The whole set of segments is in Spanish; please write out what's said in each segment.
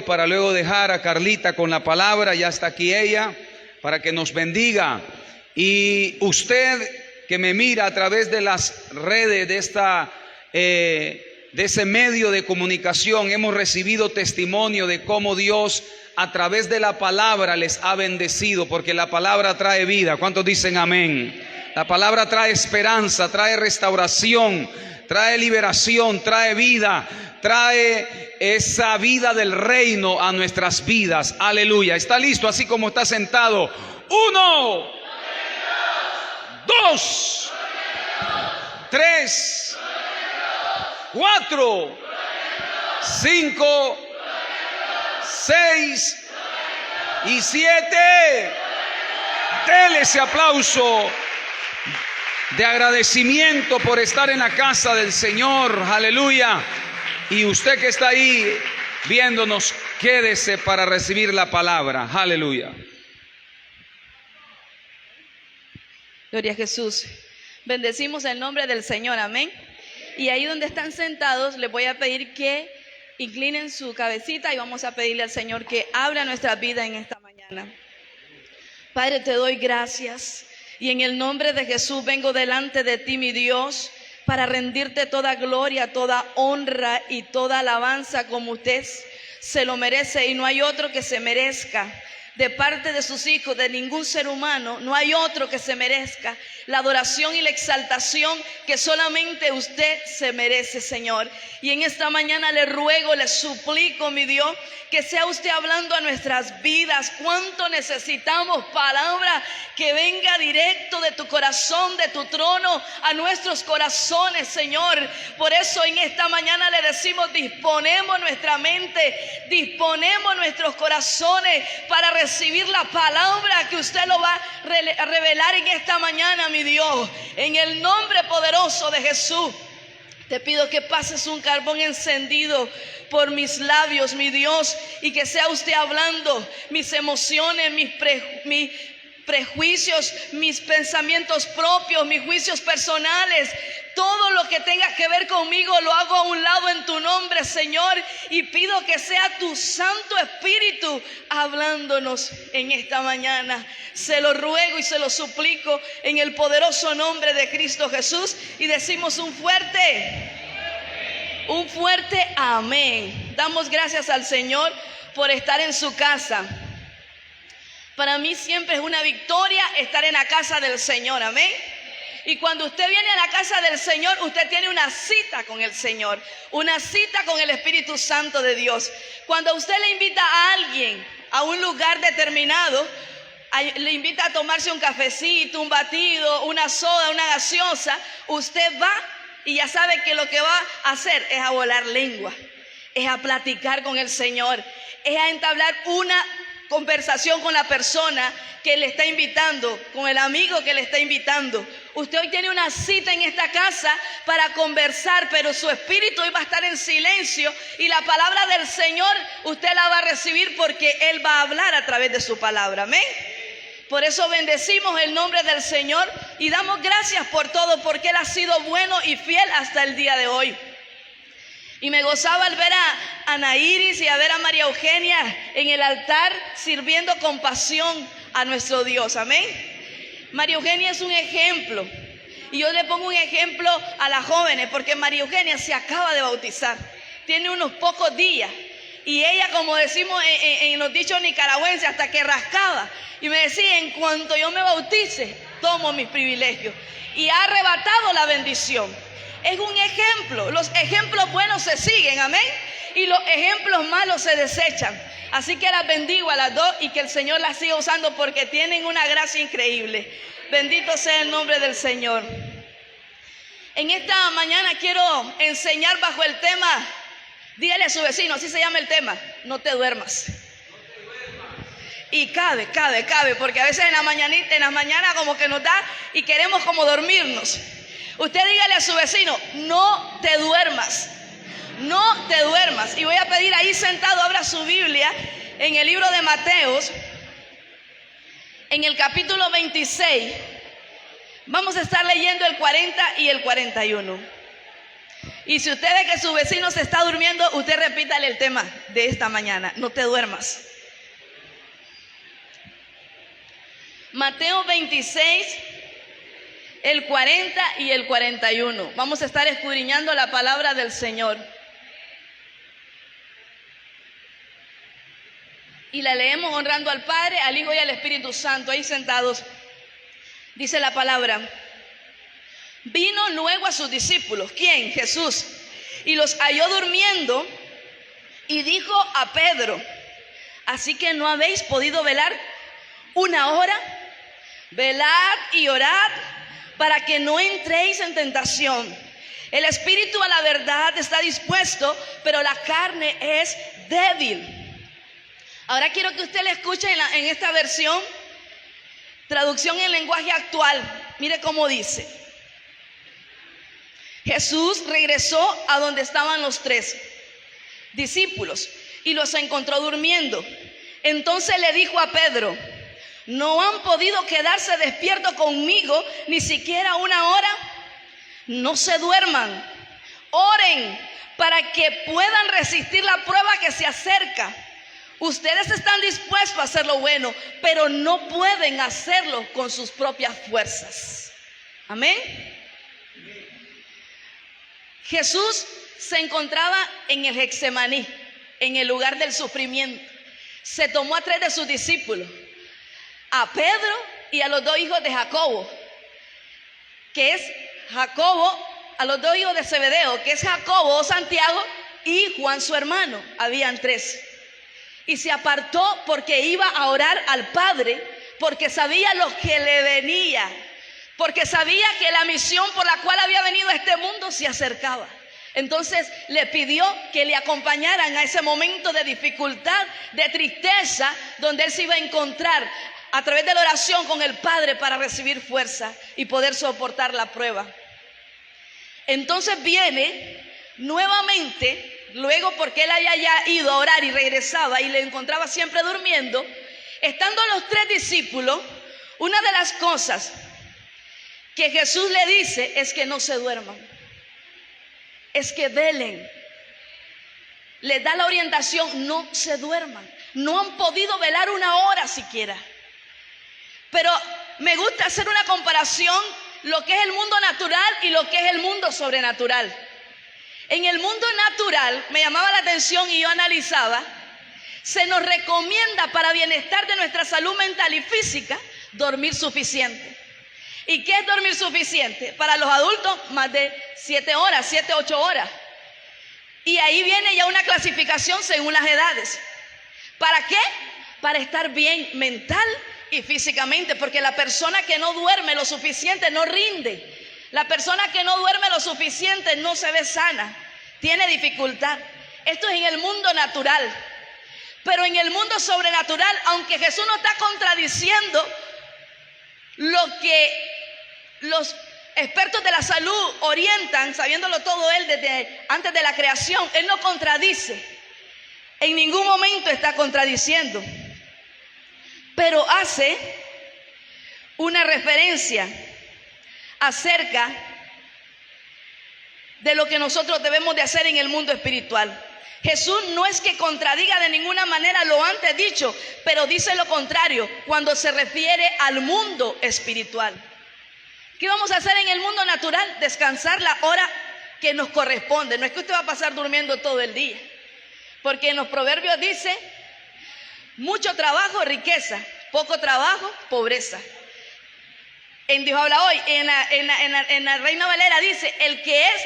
para luego dejar a Carlita con la palabra. Ya está aquí ella para que nos bendiga. Y usted que me mira a través de las redes de ese medio de comunicación, hemos recibido testimonio de cómo Dios a través de la palabra les ha bendecido, porque la palabra trae vida. ¿Cuántos dicen amén? La palabra trae esperanza, trae restauración, trae liberación, trae vida, trae esa vida del reino a nuestras vidas. Aleluya. ¿Está listo? Así como está sentado. 1, 2, 3, 4, 5, 6 y 7. Dele ese aplauso de agradecimiento por estar en la casa del Señor. Aleluya. Y usted que está ahí viéndonos, quédese para recibir la palabra. Aleluya. Gloria a Jesús. Bendecimos el nombre del Señor, amén. Y ahí donde están sentados, les voy a pedir que inclinen su cabecita y vamos a pedirle al Señor que abra nuestra vida en esta mañana. Padre, te doy gracias y en el nombre de Jesús vengo delante de ti, mi Dios, para rendirte toda gloria, toda honra y toda alabanza como usted se lo merece, y no hay otro que se merezca. De parte de sus hijos, de ningún ser humano, no hay otro que se merezca la adoración y la exaltación que solamente usted se merece, Señor. Y en esta mañana le ruego, le suplico, mi Dios, que sea usted hablando a nuestras vidas. Cuánto necesitamos palabra que venga directo de tu corazón, de tu trono, a nuestros corazones, Señor. Por eso en esta mañana le decimos, disponemos nuestra mente, disponemos nuestros corazones para recibir la palabra que usted lo va a revelar en esta mañana, mi Dios. En el nombre poderoso de Jesús, te pido que pases un carbón encendido por mis labios, mi Dios, y que sea usted hablando mis emociones, mis prejuicios, mis pensamientos propios, mis juicios personales. Todo lo que tenga que ver conmigo lo hago a un lado en tu nombre, Señor, y pido que sea tu Santo Espíritu hablándonos en esta mañana. Se lo ruego y se lo suplico en el poderoso nombre de Cristo Jesús, y decimos un fuerte amén. Damos gracias al Señor por estar en su casa. Para mí siempre es una victoria estar en la casa del Señor, amén. Y cuando usted viene a la casa del Señor, usted tiene una cita con el Señor, una cita con el Espíritu Santo de Dios. Cuando usted le invita a alguien a un lugar determinado, le invita a tomarse un cafecito, un batido, una soda, una gaseosa, usted va y ya sabe que lo que va a hacer es a volar lengua, es a platicar con el Señor, es a entablar una conversación con la persona que le está invitando, con el amigo que le está invitando. Usted hoy tiene una cita en esta casa para conversar, pero su espíritu hoy va a estar en silencio, y la palabra del Señor usted la va a recibir porque Él va a hablar a través de su palabra, amén. Por eso bendecimos el nombre del Señor y damos gracias por todo, porque Él ha sido bueno y fiel hasta el día de hoy. Y me gozaba al ver a Ana Iris y a ver a María Eugenia en el altar sirviendo con pasión a nuestro Dios, amén. María Eugenia es un ejemplo, y yo le pongo un ejemplo a las jóvenes, porque María Eugenia se acaba de bautizar, tiene unos pocos días, y ella, como decimos en los dichos nicaragüenses, hasta que rascaba, y me decía, en cuanto yo me bautice, tomo mis privilegios, y ha arrebatado la bendición. Es un ejemplo. Los ejemplos buenos se siguen, amén, y los ejemplos malos se desechan. Así que las bendigo a las dos y que el Señor las siga usando, porque tienen una gracia increíble. Bendito sea el nombre del Señor. En esta mañana quiero enseñar bajo el tema, dígale a su vecino, así se llama el tema, no te duermas. Y cabe, porque a veces en la mañana como que nos da y queremos como dormirnos. Usted dígale a su vecino, no te duermas, no te duermas. Y voy a pedir ahí sentado, abra su Biblia en el libro de Mateos, en el capítulo 26. Vamos a estar leyendo el 40 y el 41. Y si usted ve que su vecino se está durmiendo, usted repítale el tema de esta mañana: no te duermas. Mateo 26, el 40 y el 41. Vamos a estar escudriñando la palabra del Señor. Y la leemos honrando al Padre, al Hijo y al Espíritu Santo, ahí sentados. Dice la palabra: vino luego a sus discípulos. ¿Quién? Jesús. Y los halló durmiendo y dijo a Pedro: ¿así que no habéis podido velar una hora? Velad y orad para que no entréis en tentación. El espíritu a la verdad está dispuesto, pero la carne es débil. Ahora quiero que usted le escuche en esta versión, traducción en lenguaje actual. Mire cómo dice: Jesús regresó a donde estaban los 3 discípulos y los encontró durmiendo. Entonces le dijo a Pedro: ¿no han podido quedarse despiertos conmigo ni siquiera una hora? No se duerman, oren para que puedan resistir la prueba que se acerca. Ustedes están dispuestos a hacer lo bueno, pero no pueden hacerlo con sus propias fuerzas. Amén. Jesús se encontraba en el Getsemaní, en el lugar del sufrimiento. Se tomó a 3 de sus discípulos, a Pedro y a los 2 hijos de Jacobo, que es Jacobo, a los 2 hijos de Zebedeo, que es Jacobo o Santiago, y Juan su hermano. Habían 3. Y se apartó porque iba a orar al Padre, porque sabía lo que le venía, porque sabía que la misión por la cual había venido a este mundo se acercaba. Entonces le pidió que le acompañaran a ese momento de dificultad, de tristeza, donde él se iba a encontrar a través de la oración con el Padre para recibir fuerza y poder soportar la prueba. Entonces viene nuevamente, luego porque él había ya ido a orar y regresaba y le encontraba siempre durmiendo. Estando los 3 discípulos, una de las cosas que Jesús le dice es que no se duerman, es que velen. Les da la orientación: no se duerman. No han podido velar una hora siquiera. Pero me gusta hacer una comparación, lo que es el mundo natural y lo que es el mundo sobrenatural. En el mundo natural, me llamaba la atención y yo analizaba, se nos recomienda para bienestar de nuestra salud mental y física dormir suficiente. ¿Y qué es dormir suficiente? Para los adultos, más de 7 horas, 7, 8 horas. Y ahí viene ya una clasificación según las edades. ¿Para qué? Para estar bien mental y físicamente, porque la persona que no duerme lo suficiente no rinde. La persona que no duerme lo suficiente no se ve sana, tiene dificultad. Esto es en el mundo natural. Pero en el mundo sobrenatural, aunque Jesús no está contradiciendo lo que los expertos de la salud orientan, sabiéndolo todo él desde antes de la creación, él no contradice. En ningún momento está contradiciendo. Pero hace una referencia acerca de lo que nosotros debemos de hacer en el mundo espiritual. Jesús no es que contradiga de ninguna manera lo antes dicho, pero dice lo contrario cuando se refiere al mundo espiritual. ¿Qué vamos a hacer en el mundo natural? Descansar la hora que nos corresponde. No es que usted va a pasar durmiendo todo el día, porque en los proverbios dice: mucho trabajo, riqueza; poco trabajo, pobreza. En Dios habla hoy, en la Reina Valera dice: el que es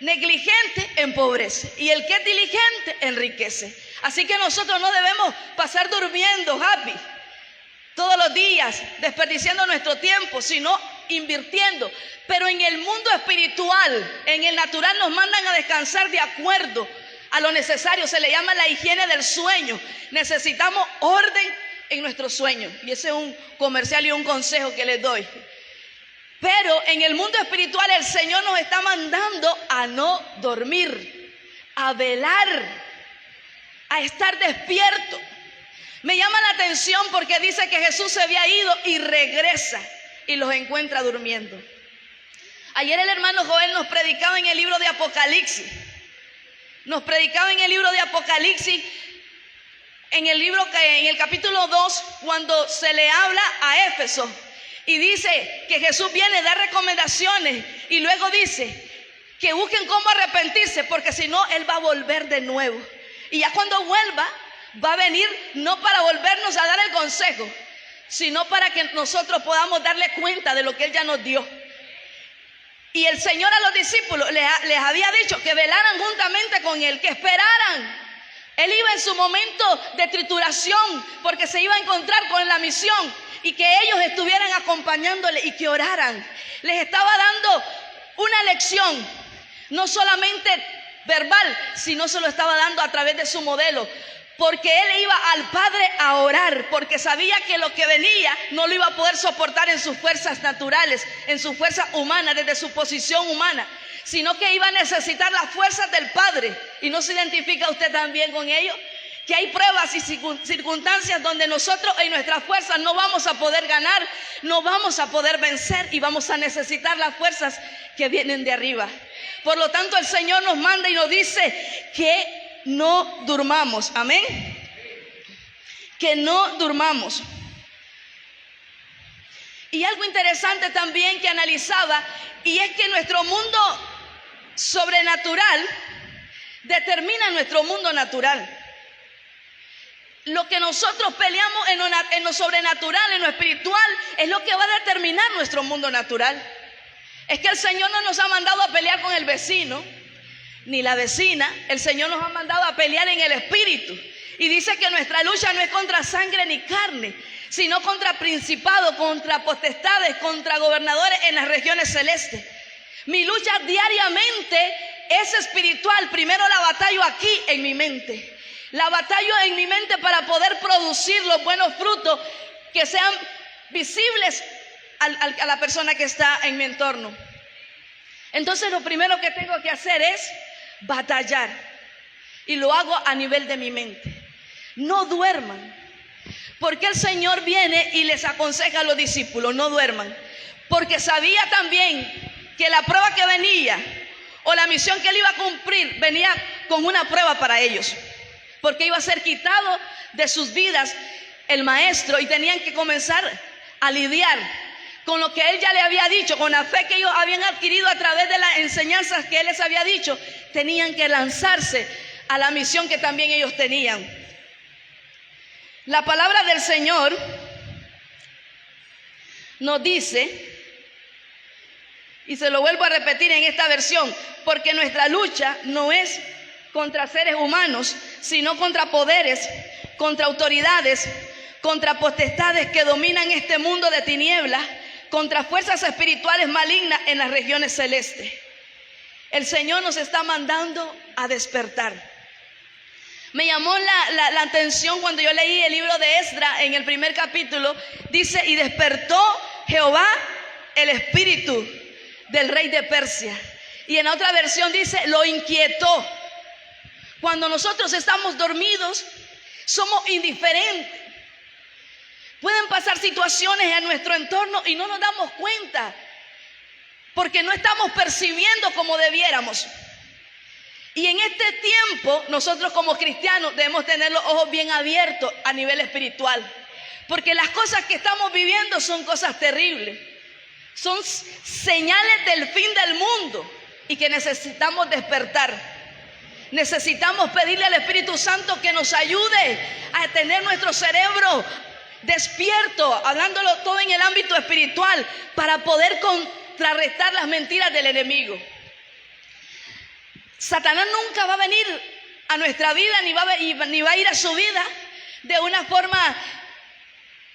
negligente empobrece y el que es diligente enriquece. Así que nosotros no debemos pasar durmiendo happy todos los días, desperdiciando nuestro tiempo, sino invirtiendo. Pero en el mundo espiritual, en el natural, nos mandan a descansar de acuerdo a lo necesario. Se le llama la higiene del sueño. Necesitamos orden en nuestro sueño, y ese es un comercial y un consejo que les doy. Pero en el mundo espiritual el Señor nos está mandando a no dormir, a velar, a estar despierto. Me llama la atención porque dice que Jesús se había ido y regresa y los encuentra durmiendo. Ayer el hermano Joel nos predicaba en el libro de Apocalipsis. Nos predicaba en el libro de Apocalipsis, en el capítulo 2, cuando se le habla a Éfeso. Y dice que Jesús viene a dar recomendaciones. Y luego dice que busquen cómo arrepentirse, porque si no, Él va a volver de nuevo. Y ya cuando vuelva, va a venir no para volvernos a dar el consejo, sino para que nosotros podamos darle cuenta de lo que Él ya nos dio. Y el Señor a los discípulos les había dicho que velaran juntamente con Él, que esperaran. Él iba en su momento de trituración, porque se iba a encontrar con la misión, y que ellos estuvieran acompañándole y que oraran. Les estaba dando una lección, no solamente verbal, sino se lo estaba dando a través de su modelo, porque él iba al Padre a orar, porque sabía que lo que venía no lo iba a poder soportar en sus fuerzas naturales, en su fuerza humana, desde su posición humana, sino que iba a necesitar las fuerzas del Padre. ¿Y no se identifica usted también con ello? Que hay pruebas y circunstancias donde nosotros en nuestras fuerzas no vamos a poder ganar, no vamos a poder vencer, y vamos a necesitar las fuerzas que vienen de arriba. Por lo tanto, el Señor nos manda y nos dice que no durmamos. Amén. Que no durmamos. Y algo interesante también que analizaba, y es que nuestro mundo sobrenatural determina nuestro mundo natural. Lo que nosotros peleamos en lo sobrenatural, en lo espiritual, es lo que va a determinar nuestro mundo natural. Es que el Señor no nos ha mandado a pelear con el vecino, ni la vecina. El Señor nos ha mandado a pelear en el espíritu. Y dice que nuestra lucha no es contra sangre ni carne, sino contra principados, contra potestades, contra gobernadores en las regiones celestes. Mi lucha diariamente es espiritual. Primero la batallo aquí en mi mente. La batallo en mi mente para poder producir los buenos frutos que sean visibles a la persona que está en mi entorno. Entonces lo primero que tengo que hacer es batallar. Y lo hago a nivel de mi mente. No duerman. Porque el Señor viene y les aconseja a los discípulos, no duerman. Porque sabía también que la prueba que venía, o la misión que Él iba a cumplir, venía con una prueba para ellos. Porque iba a ser quitado de sus vidas el maestro, y tenían que comenzar a lidiar con lo que Él ya le había dicho, con la fe que ellos habían adquirido a través de las enseñanzas que Él les había dicho. Tenían que lanzarse a la misión que también ellos tenían. La palabra del Señor nos dice, y se lo vuelvo a repetir en esta versión, porque nuestra lucha no es contra seres humanos, sino contra poderes, contra autoridades, contra potestades que dominan este mundo de tinieblas, contra fuerzas espirituales malignas en las regiones celestes. El Señor nos está mandando a despertar. Me llamó la atención cuando yo leí el libro de Esdras en el primer capítulo. Dice, y despertó Jehová el espíritu del rey de Persia. Y en otra versión dice, lo inquietó. Cuando nosotros estamos dormidos, somos indiferentes. Pueden pasar situaciones en nuestro entorno y no nos damos cuenta, porque no estamos percibiendo como debiéramos. Y en este tiempo, nosotros como cristianos debemos tener los ojos bien abiertos a nivel espiritual, porque las cosas que estamos viviendo son cosas terribles. Son señales del fin del mundo y que necesitamos despertar. Necesitamos pedirle al Espíritu Santo que nos ayude a tener nuestro cerebro despierto, hablándolo todo en el ámbito espiritual, para poder contrarrestar las mentiras del enemigo. Satanás nunca va a venir a nuestra vida, ni va a ir a su vida de una forma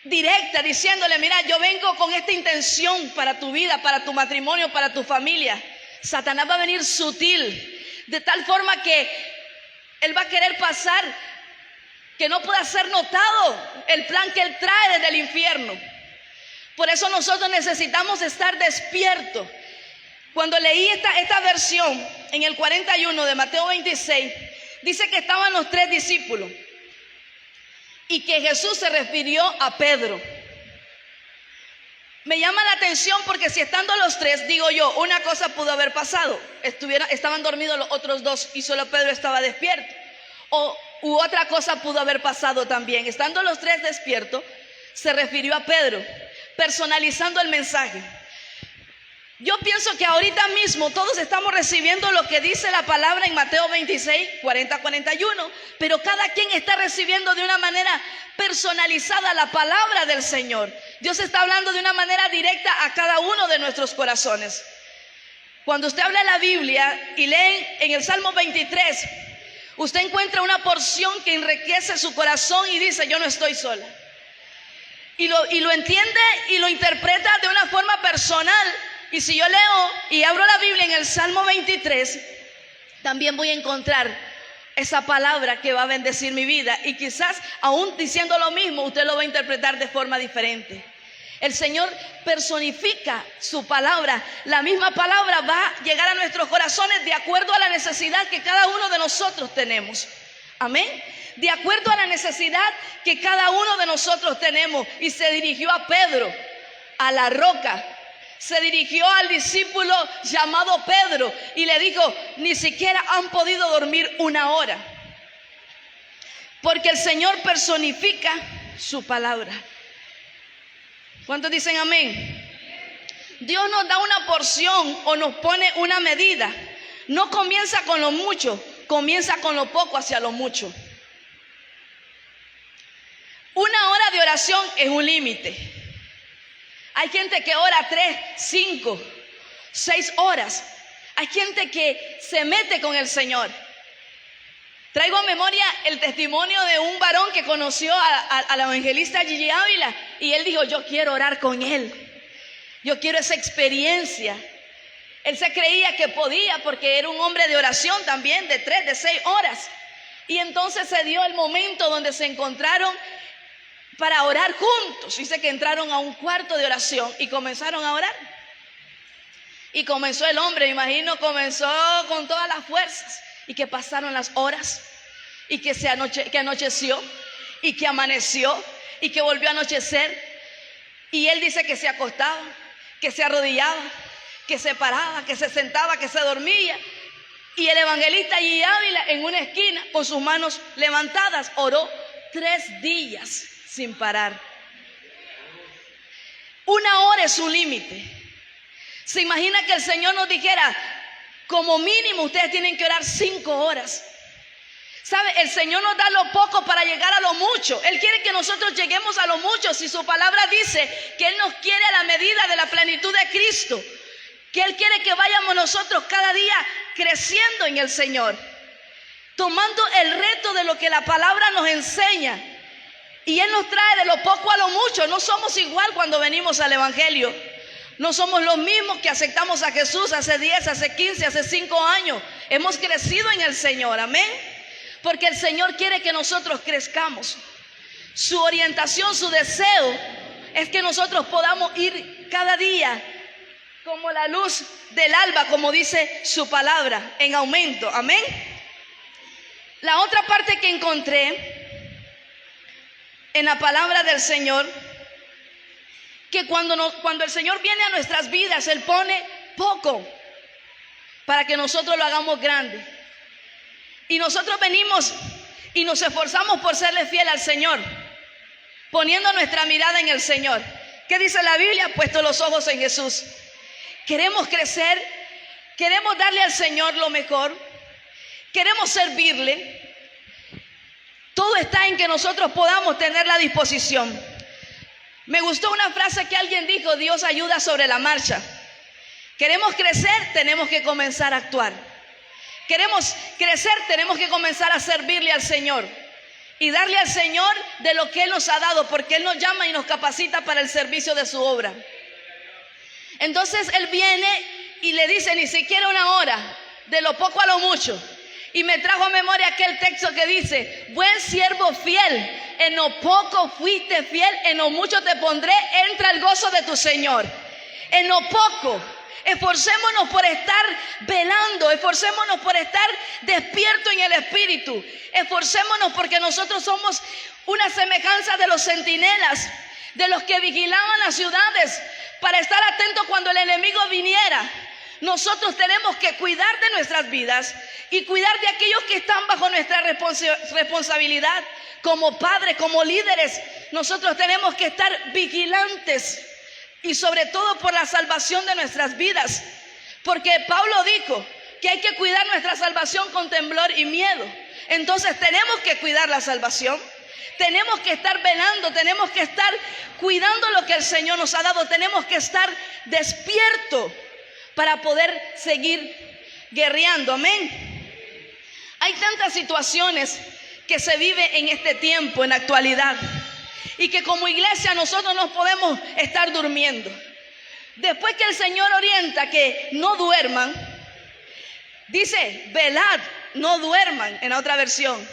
directa, diciéndole, mira, yo vengo con esta intención para tu vida, para tu matrimonio, para tu familia. Satanás va a venir sutil, de tal forma que él va a querer pasar, que no pueda ser notado el plan que él trae desde el infierno. Por eso nosotros necesitamos estar despiertos. Cuando leí esta versión en el 41 de Mateo 26, dice que estaban los 3 discípulos y que Jesús se refirió a Pedro. Me llama la atención porque si estando los tres, digo yo, una cosa pudo haber pasado. Estaban dormidos los otros dos y solo Pedro estaba despierto. U otra cosa pudo haber pasado también. Estando los tres despiertos, se refirió a Pedro, personalizando el mensaje. Yo pienso que ahorita mismo todos estamos recibiendo lo que dice la palabra en Mateo 26, 40-41, pero cada quien está recibiendo de una manera personalizada la palabra del Señor. Dios está hablando de una manera directa a cada uno de nuestros corazones. Cuando usted habla la Biblia y lee en el Salmo 23, usted encuentra una porción que enriquece su corazón y dice: yo no estoy sola. Y lo entiende y lo interpreta de una forma personal. Y si yo leo y abro la Biblia en el Salmo 23, también voy a encontrar esa palabra que va a bendecir mi vida. Y quizás aún diciendo lo mismo, usted lo va a interpretar de forma diferente. El Señor personifica su palabra. La misma palabra va a llegar a nuestros corazones de acuerdo a la necesidad que cada uno de nosotros tenemos. Amén. De acuerdo a la necesidad que cada uno de nosotros tenemos. Y se dirigió a Pedro, a la roca. Se dirigió al discípulo llamado Pedro y le dijo: ni siquiera han podido dormir una hora. Porque el Señor personifica su palabra. ¿Cuántos dicen amén? Dios nos da una porción o nos pone una medida. No comienza con lo mucho, comienza con lo poco hacia lo mucho. Una hora de oración es un límite. Hay gente que ora 3, 5, 6 horas. Hay gente que se mete con el Señor. Traigo a memoria el testimonio de un varón que conoció a la evangelista Gigi Ávila. Y él dijo: yo quiero orar con él. Yo quiero esa experiencia. Él se creía que podía porque era un hombre de oración también, de 3, de 6 horas. Y entonces se dio el momento donde se encontraron para orar juntos. Dice que entraron a un cuarto de oración y comenzaron a orar. Y comenzó el hombre, me imagino, comenzó con todas las fuerzas. Y que pasaron las horas. Y que anocheció. Y que amaneció. Y que volvió a anochecer. Y él dice que se acostaba, que se arrodillaba, que se paraba, que se sentaba, que se dormía. Y el evangelista Gigi Ávila en una esquina, con sus manos levantadas, oró 3 días sin parar. Una hora es su límite. ¿Se imagina que el Señor nos dijera: como mínimo ustedes tienen que orar 5 horas? ¿Sabe? El Señor nos da lo poco para llegar a lo mucho. Él quiere que nosotros lleguemos a lo mucho. Si su palabra dice que Él nos quiere a la medida de la plenitud de Cristo, que Él quiere que vayamos nosotros cada día creciendo en el Señor, tomando el reto de lo que la palabra nos enseña. Y Él nos trae de lo poco a lo mucho. No somos igual cuando venimos al Evangelio. No somos los mismos que aceptamos a Jesús hace 10, hace 15, hace 5 años. Hemos crecido en el Señor, amén. Porque el Señor quiere que nosotros crezcamos. Su orientación, su deseo es que nosotros podamos ir cada día como la luz del alba, como dice su palabra, en aumento, amén. La otra parte que encontré en la palabra del Señor, que cuando el Señor viene a nuestras vidas, Él pone poco para que nosotros lo hagamos grande. Y nosotros venimos y nos esforzamos por serle fiel al Señor, poniendo nuestra mirada en el Señor. ¿Qué dice la Biblia? Puesto los ojos en Jesús. Queremos crecer, queremos darle al Señor lo mejor, queremos servirle. Todo está en que nosotros podamos tener la disposición. Me gustó una frase que alguien dijo: Dios ayuda sobre la marcha. Queremos crecer, tenemos que comenzar a actuar. Queremos crecer, tenemos que comenzar a servirle al Señor y darle al Señor de lo que Él nos ha dado, porque Él nos llama y nos capacita para el servicio de su obra. Entonces Él viene y le dice: ni siquiera una hora, de lo poco a lo mucho. Y me trajo a memoria aquel texto que dice: buen siervo fiel, en lo poco fuiste fiel, en lo mucho te pondré, entra el gozo de tu Señor. En lo poco, esforcémonos por estar velando, esforcémonos por estar despierto en el Espíritu, esforcémonos porque nosotros somos una semejanza de los centinelas, de los que vigilaban las ciudades para estar atentos cuando el enemigo viniera. Nosotros tenemos que cuidar de nuestras vidas y cuidar de aquellos que están bajo nuestra responsabilidad. Como padres, como líderes, nosotros tenemos que estar vigilantes y sobre todo por la salvación de nuestras vidas. Porque Pablo dijo que hay que cuidar nuestra salvación con temblor y miedo. Entonces tenemos que cuidar la salvación. Tenemos que estar velando, tenemos que estar cuidando lo que el Señor nos ha dado. Tenemos que estar despiertos para poder seguir guerreando. Amén. Hay tantas situaciones que se viven en este tiempo, en la actualidad, y que como iglesia nosotros no podemos estar durmiendo. Después que el Señor orienta que no duerman, dice, velad, no duerman, en la otra versión,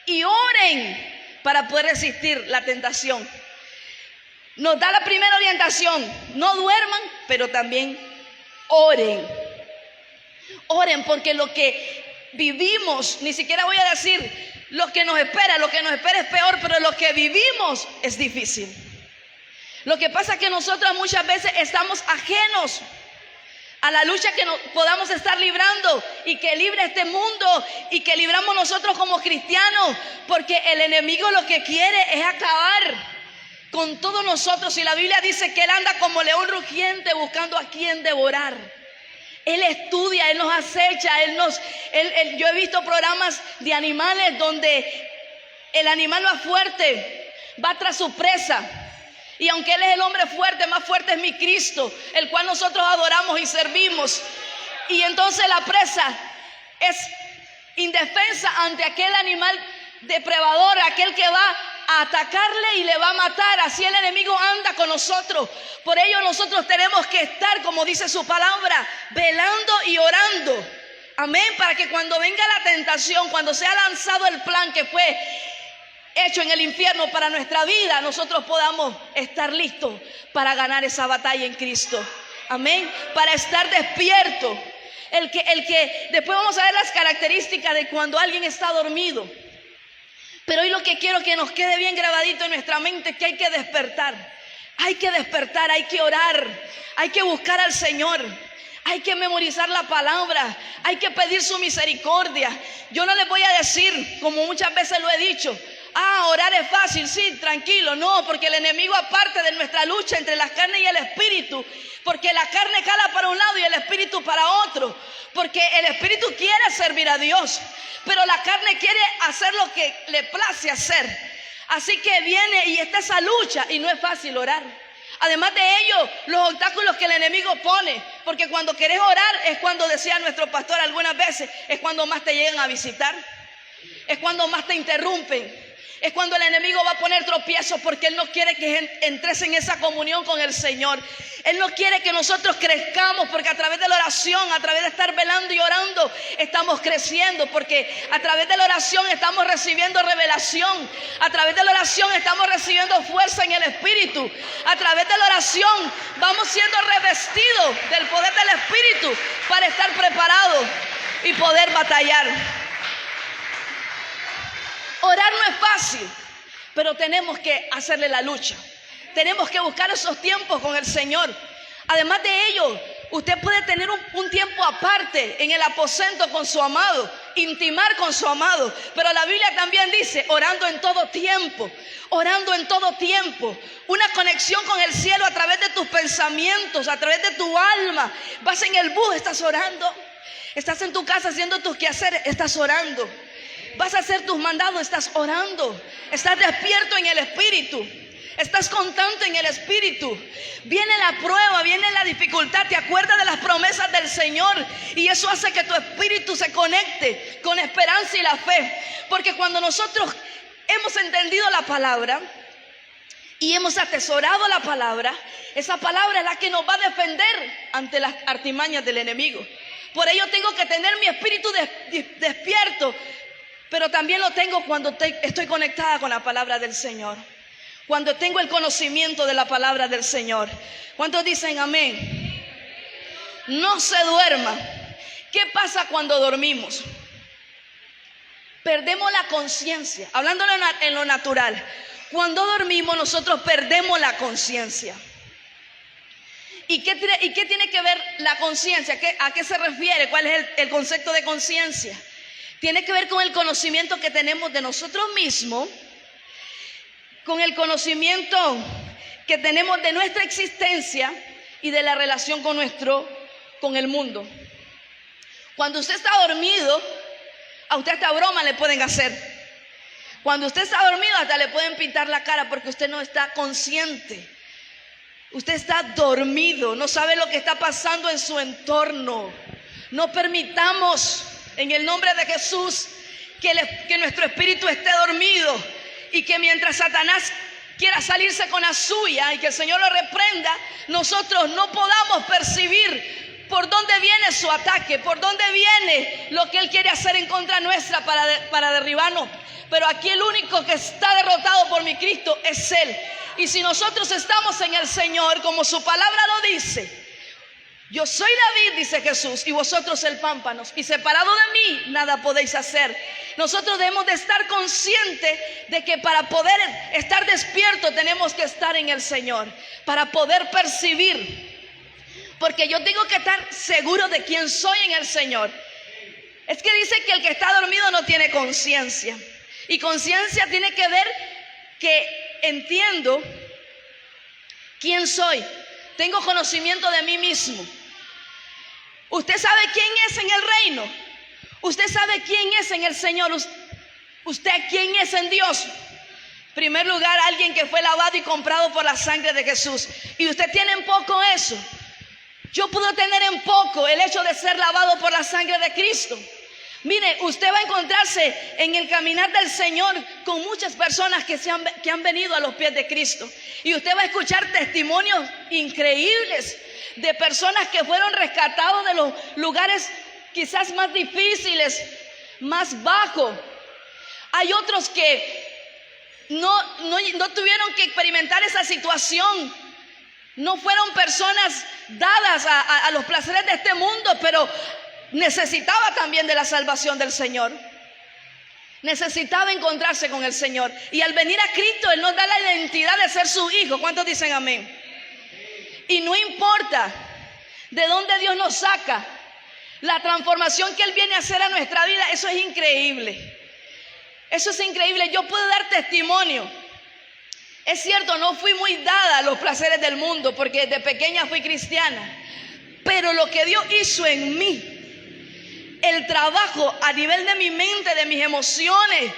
y oren para poder resistir la tentación. Nos da la primera orientación, no duerman, pero también oren. Oren, porque lo que vivimos, ni siquiera voy a decir lo que nos espera es peor, pero lo que vivimos es difícil. Lo que pasa es que nosotros muchas veces estamos ajenos a la lucha que podamos estar librando y que libre este mundo y que libramos nosotros como cristianos, porque el enemigo lo que quiere es acabar con todos nosotros. Y la Biblia dice que él anda como león rugiente buscando a quien devorar. Él estudia, él nos acecha, yo he visto programas de animales donde el animal más fuerte va tras su presa. Y aunque Él es el hombre fuerte, más fuerte es mi Cristo, el cual nosotros adoramos y servimos. Y entonces la presa es indefensa ante aquel animal depredador, aquel que va a atacarle y le va a matar. Así el enemigo anda con nosotros. Por ello nosotros tenemos que estar, como dice su palabra, velando y orando. Amén, para que cuando venga la tentación, cuando sea lanzado el plan que fue hecho en el infierno para nuestra vida, nosotros podamos estar listos para ganar esa batalla en Cristo. Amén, para estar despierto. El que después vamos a ver las características de cuando alguien está dormido. Pero hoy lo que quiero que nos quede bien grabadito en nuestra mente es que hay que despertar. Hay que despertar, hay que orar, hay que buscar al Señor. Hay que memorizar la palabra, hay que pedir su misericordia. Yo no les voy a decir, como muchas veces lo he dicho, orar es fácil, sí, tranquilo. No, porque el enemigo, aparte de nuestra lucha entre la carne y el espíritu, porque la carne jala para un lado y el espíritu para otro, porque el espíritu quiere servir a Dios, pero la carne quiere hacer lo que le place hacer. Así que viene y está esa lucha y no es fácil orar. Además de ello, los obstáculos que el enemigo pone, porque cuando querés orar es cuando, decía nuestro pastor algunas veces, es cuando más te llegan a visitar, es cuando más te interrumpen, es cuando el enemigo va a poner tropiezos, porque él no quiere que entres en esa comunión con el Señor. Él no quiere que nosotros crezcamos, porque a través de la oración, a través de estar velando y orando, estamos creciendo, porque a través de la oración estamos recibiendo revelación, a través de la oración estamos recibiendo fuerza en el Espíritu, a través de la oración vamos siendo revestidos del poder del Espíritu para estar preparados y poder batallar. Orar no es fácil, pero tenemos que hacerle la lucha. Tenemos que buscar esos tiempos con el Señor. Además de ello, usted puede tener un tiempo aparte en el aposento con su amado, intimar con su amado. Pero la Biblia también dice, orando en todo tiempo, orando en todo tiempo. Una conexión con el cielo a través de tus pensamientos, a través de tu alma. Vas en el bus, estás orando. Estás en tu casa haciendo tus quehaceres, estás orando. Vas a hacer tus mandados, estás orando. Estás despierto en el Espíritu. Estás constante en el Espíritu. Viene la prueba, viene la dificultad, te acuerdas de las promesas del Señor, y eso hace que tu espíritu se conecte con esperanza y la fe. Porque cuando nosotros hemos entendido la palabra y hemos atesorado la palabra, esa palabra es la que nos va a defender ante las artimañas del enemigo. Por ello tengo que tener mi espíritu despierto, pero también lo tengo cuando estoy conectada con la palabra del Señor, cuando tengo el conocimiento de la palabra del Señor. ¿Cuántos dicen amén? No se duerma. ¿Qué pasa cuando dormimos? Perdemos la conciencia. Hablándolo en lo natural, cuando dormimos nosotros perdemos la conciencia. ¿Y qué tiene que ver la conciencia? ¿A qué se refiere? ¿Cuál es el concepto de conciencia? Tiene que ver con el conocimiento que tenemos de nosotros mismos, con el conocimiento que tenemos de nuestra existencia y de la relación con el mundo. Cuando usted está dormido, a usted hasta broma le pueden hacer. Cuando usted está dormido, hasta le pueden pintar la cara porque usted no está consciente. Usted está dormido, no sabe lo que está pasando en su entorno. No permitamos, en el nombre de Jesús, que nuestro espíritu esté dormido y que mientras Satanás quiera salirse con la suya y que el Señor lo reprenda, nosotros no podamos percibir por dónde viene su ataque, por dónde viene lo que Él quiere hacer en contra nuestra para derribarnos. Pero aquí el único que está derrotado por mi Cristo es Él. Y si nosotros estamos en el Señor, como su palabra lo dice, yo soy la vid, dice Jesús, y vosotros el pámpano, y separado de mí nada podéis hacer. Nosotros debemos de estar conscientes de que para poder estar despiertos tenemos que estar en el Señor, para poder percibir, porque yo tengo que estar seguro de quién soy en el Señor. Es que dice que el que está dormido no tiene conciencia, y conciencia tiene que ver que entiendo quién soy, tengo conocimiento de mí mismo. Usted sabe quién es en el reino, usted sabe quién es en el Señor, usted quién es en Dios. En primer lugar, alguien que fue lavado y comprado por la sangre de Jesús. Y usted tiene en poco eso. Yo puedo tener en poco el hecho de ser lavado por la sangre de Cristo. Mire, usted va a encontrarse en el caminar del Señor con muchas personas que han venido a los pies de Cristo. Y usted va a escuchar testimonios increíbles de personas que fueron rescatados de los lugares quizás más difíciles, más bajos. Hay otros que no tuvieron que experimentar esa situación. No fueron personas dadas a los placeres de este mundo, pero necesitaba también de la salvación del Señor. Necesitaba encontrarse con el Señor. Y al venir a Cristo, Él nos da la identidad de ser su hijo. ¿Cuántos dicen amén? Y no importa de dónde Dios nos saca, la transformación que Él viene a hacer a nuestra vida, eso es increíble. Eso es increíble. Yo puedo dar testimonio. Es cierto, no fui muy dada a los placeres del mundo porque desde pequeña fui cristiana. Pero lo que Dios hizo en mí, el trabajo a nivel de mi mente, de mis emociones,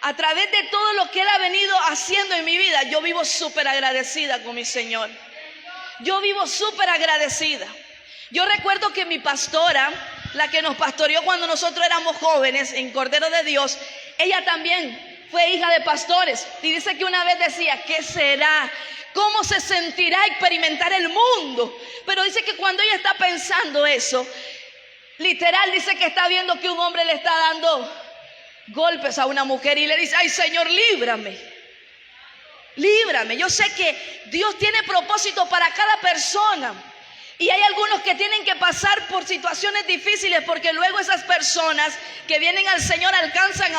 a través de todo lo que Él ha venido haciendo en mi vida, yo vivo súper agradecida con mi Señor. Yo vivo súper agradecida. Yo recuerdo que mi pastora, la que nos pastoreó cuando nosotros éramos jóvenes en Cordero de Dios, ella también fue hija de pastores. Y dice que una vez decía, ¿qué será? ¿Cómo se sentirá experimentar el mundo? Pero dice que cuando ella está pensando eso, literal dice que está viendo que un hombre le está dando golpes a una mujer y le dice, ay Señor, líbrame. Líbrame. Yo sé que Dios tiene propósito para cada persona. Y hay algunos que tienen que pasar por situaciones difíciles porque luego esas personas que vienen al Señor alcanzan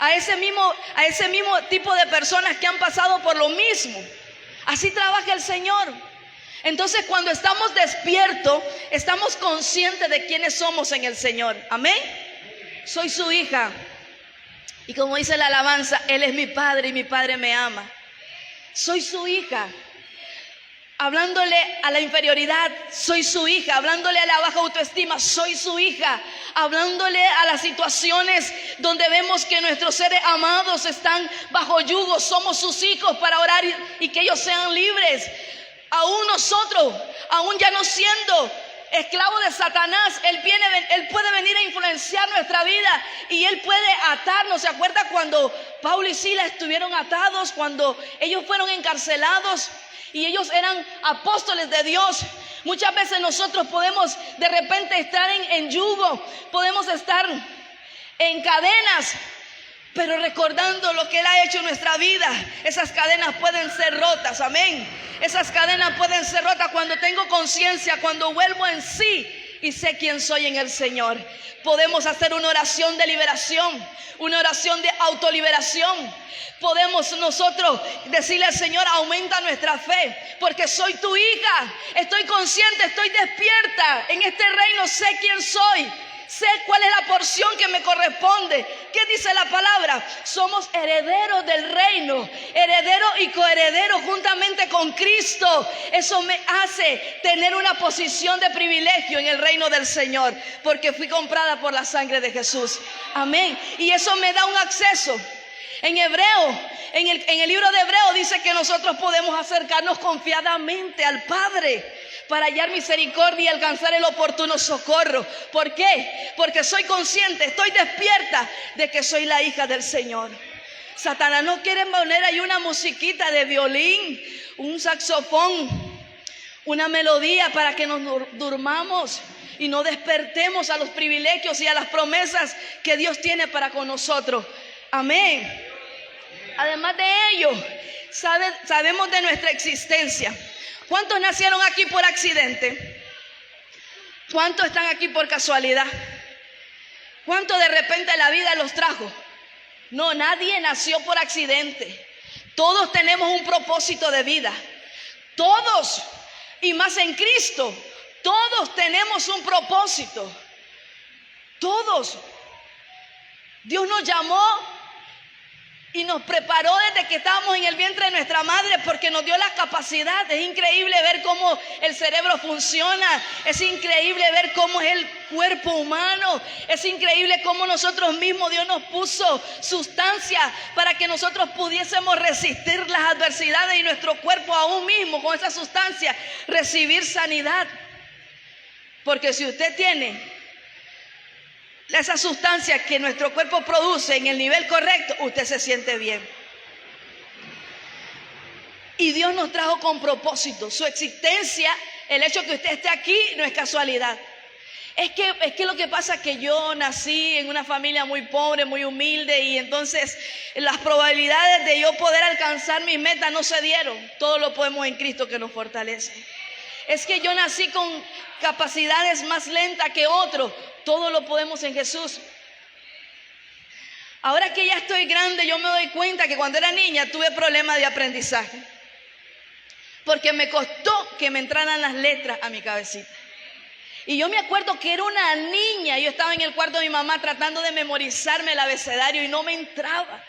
a ese mismo tipo de personas que han pasado por lo mismo. Así trabaja el Señor. Entonces, cuando estamos despiertos, estamos conscientes de quiénes somos en el Señor. Amén. Soy su hija. Y como dice la alabanza, Él es mi Padre y mi Padre me ama. Soy su hija. Hablándole a la inferioridad, soy su hija. Hablándole a la baja autoestima, soy su hija. Hablándole a las situaciones donde vemos que nuestros seres amados están bajo yugo, somos sus hijos para orar y que ellos sean libres. Aún nosotros, aún ya no siendo esclavo de Satanás, Él puede venir a influenciar nuestra vida y Él puede atarnos. ¿Se acuerda cuando Pablo y Silas estuvieron atados? Cuando ellos fueron encarcelados y ellos eran apóstoles de Dios. Muchas veces nosotros podemos de repente estar en yugo, podemos estar en cadenas, pero recordando lo que Él ha hecho en nuestra vida, esas cadenas pueden ser rotas, amén. Esas cadenas pueden ser rotas cuando tengo conciencia, cuando vuelvo en sí y sé quién soy en el Señor. Podemos hacer una oración de liberación, una oración de autoliberación. Podemos nosotros decirle al Señor: aumenta nuestra fe, porque soy tu hija, estoy consciente, estoy despierta en este reino, sé quién soy, sé cuál es la porción que me corresponde. ¿Qué dice la palabra? Somos herederos del reino, herederos y coherederos juntamente con Cristo. Eso me hace tener una posición de privilegio en el reino del Señor, porque fui comprada por la sangre de Jesús. Amén. Y eso me da un acceso. En Hebreo, en el libro de Hebreo dice que nosotros podemos acercarnos confiadamente al Padre para hallar misericordia y alcanzar el oportuno socorro. ¿Por qué? Porque soy consciente, estoy despierta de que soy la hija del Señor. Satanás no quiere poner ahí una musiquita de violín, un saxofón, una melodía para que nos durmamos y no despertemos a los privilegios y a las promesas que Dios tiene para con nosotros. Amén. Además de ello, sabemos de nuestra existencia. ¿Cuántos nacieron aquí por accidente? ¿Cuántos están aquí por casualidad? ¿Cuántos de repente la vida los trajo? No, nadie nació por accidente. Todos tenemos un propósito de vida. Todos, y más en Cristo, todos tenemos un propósito. Todos. Dios nos llamó y nos preparó desde que estábamos en el vientre de nuestra madre, porque nos dio la capacidad. Es increíble ver cómo el cerebro funciona. Es increíble ver cómo es el cuerpo humano. Es increíble cómo nosotros mismos, Dios nos puso sustancia para que nosotros pudiésemos resistir las adversidades y nuestro cuerpo aún mismo con esa sustancia recibir sanidad. Porque si usted tiene esa sustancia que nuestro cuerpo produce en el nivel correcto, usted se siente bien. Y Dios nos trajo con propósito. Su existencia, el hecho que usted esté aquí, no es casualidad. Es que lo que pasa es que yo nací en una familia muy pobre, muy humilde, y entonces las probabilidades de yo poder alcanzar mis metas no se dieron. Todo lo podemos en Cristo que nos fortalece. Es que yo nací con capacidades más lentas que otros. Todo lo podemos en Jesús. Ahora que ya estoy grande, yo me doy cuenta que cuando era niña tuve problemas de aprendizaje, porque me costó que me entraran las letras a mi cabecita. Y yo me acuerdo que era una niña, yo estaba en el cuarto de mi mamá tratando de memorizarme el abecedario y no me entraba.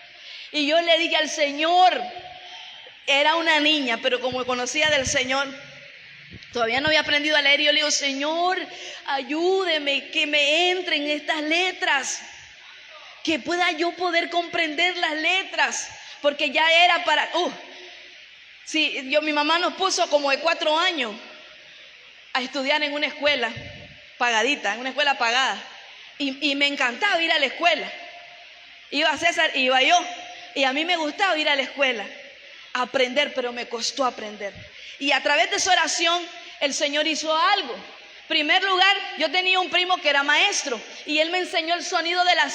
Y yo le dije al Señor, era una niña, pero como conocía del Señor, todavía no había aprendido a leer, y yo le digo: Señor, ayúdeme, que me entren estas letras, que pueda yo poder comprender las letras, porque ya era para... mi mamá nos puso como de 4 años a estudiar en una escuela pagadita, en una escuela pagada, y me encantaba ir a la escuela. Iba César, iba yo, y a mí me gustaba ir a la escuela, aprender, pero me costó aprender. Y a través de esa oración, el Señor hizo algo. En primer lugar, yo tenía un primo que era maestro, y él me enseñó el sonido de las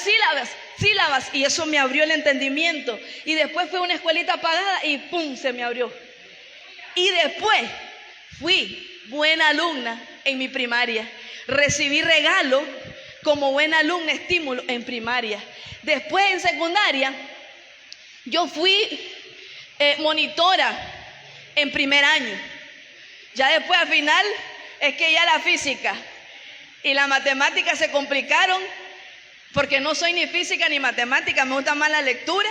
sílabas, y eso me abrió el entendimiento. Y después fue a una escuelita pagada y ¡pum!, se me abrió. Y después fui buena alumna en mi primaria. Recibí regalo como buena alumna, estímulo en primaria. Después en secundaria, yo fui monitora en primer año. Ya después al final es que ya la física y la matemática se complicaron, porque no soy ni física ni matemática, me gusta más la lectura,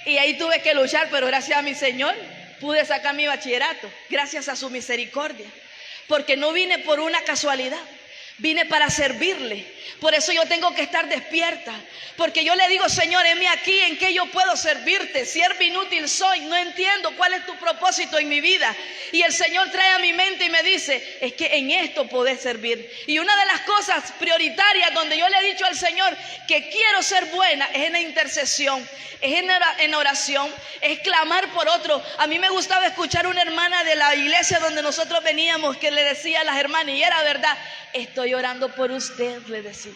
y ahí tuve que luchar, pero gracias a mi Señor pude sacar mi bachillerato, gracias a su misericordia, porque no vine por una casualidad, vine para servirle. Por eso yo tengo que estar despierta, porque yo le digo: Señor, heme aquí, ¿en qué yo puedo servirte? Siervo inútil soy, no entiendo cuál es tu propósito en mi vida. Y el Señor trae a mi mente y me dice: es que en esto podés servir. Y una de las cosas prioritarias donde yo le he dicho al Señor que quiero ser buena es en la intercesión, es en oración, es clamar por otro. A mí me gustaba escuchar una hermana de la iglesia donde nosotros veníamos que le decía a las hermanas, y era verdad: estoy orando por usted, le decía.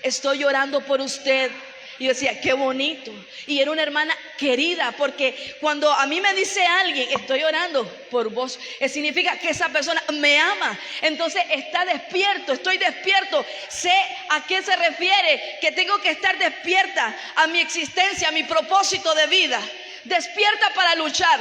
Estoy orando por usted. Y yo decía, qué bonito. Y era una hermana querida, porque cuando a mí me dice alguien, estoy orando por vos, significa que esa persona me ama. Entonces está despierto, estoy despierto. Sé a qué se refiere, que tengo que estar despierta a mi existencia, a mi propósito de vida. Despierta para luchar.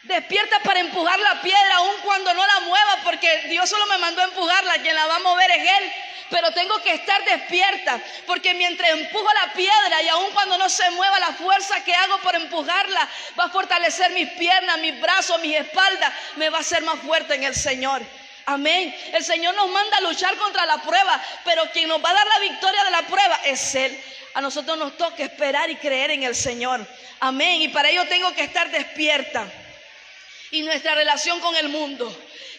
Despierta para empujar la piedra, aun cuando no la mueva, porque Dios solo me mandó a empujarla, quien la va a mover es Él. Pero tengo que estar despierta, porque mientras empujo la piedra y aun cuando no se mueva, la fuerza que hago por empujarla va a fortalecer mis piernas, mis brazos, mis espaldas, me va a hacer más fuerte en el Señor. Amén. El Señor nos manda a luchar contra la prueba, pero quien nos va a dar la victoria de la prueba es Él. A nosotros nos toca esperar y creer en el Señor. Amén. Y para ello tengo que estar despierta. Y nuestra relación con el mundo,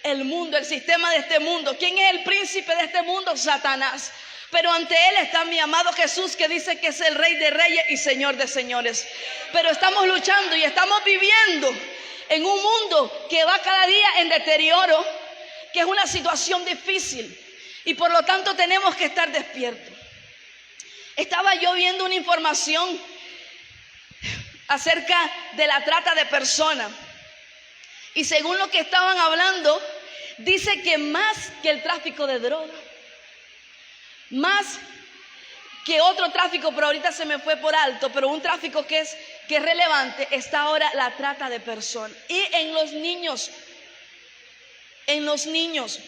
el sistema de este mundo. ¿Quién es el príncipe de este mundo? Satanás. Pero ante Él está mi amado Jesús, que dice que es el Rey de Reyes y Señor de Señores. Pero estamos luchando y estamos viviendo en un mundo que va cada día en deterioro, que es una situación difícil. Y por lo tanto tenemos que estar despiertos. Estaba yo viendo una información acerca de la trata de personas. Y según lo que estaban hablando, dice que más que el tráfico de droga, más que otro tráfico, pero ahorita se me fue por alto, pero un tráfico que es relevante, está ahora la trata de personas. Y en los niños.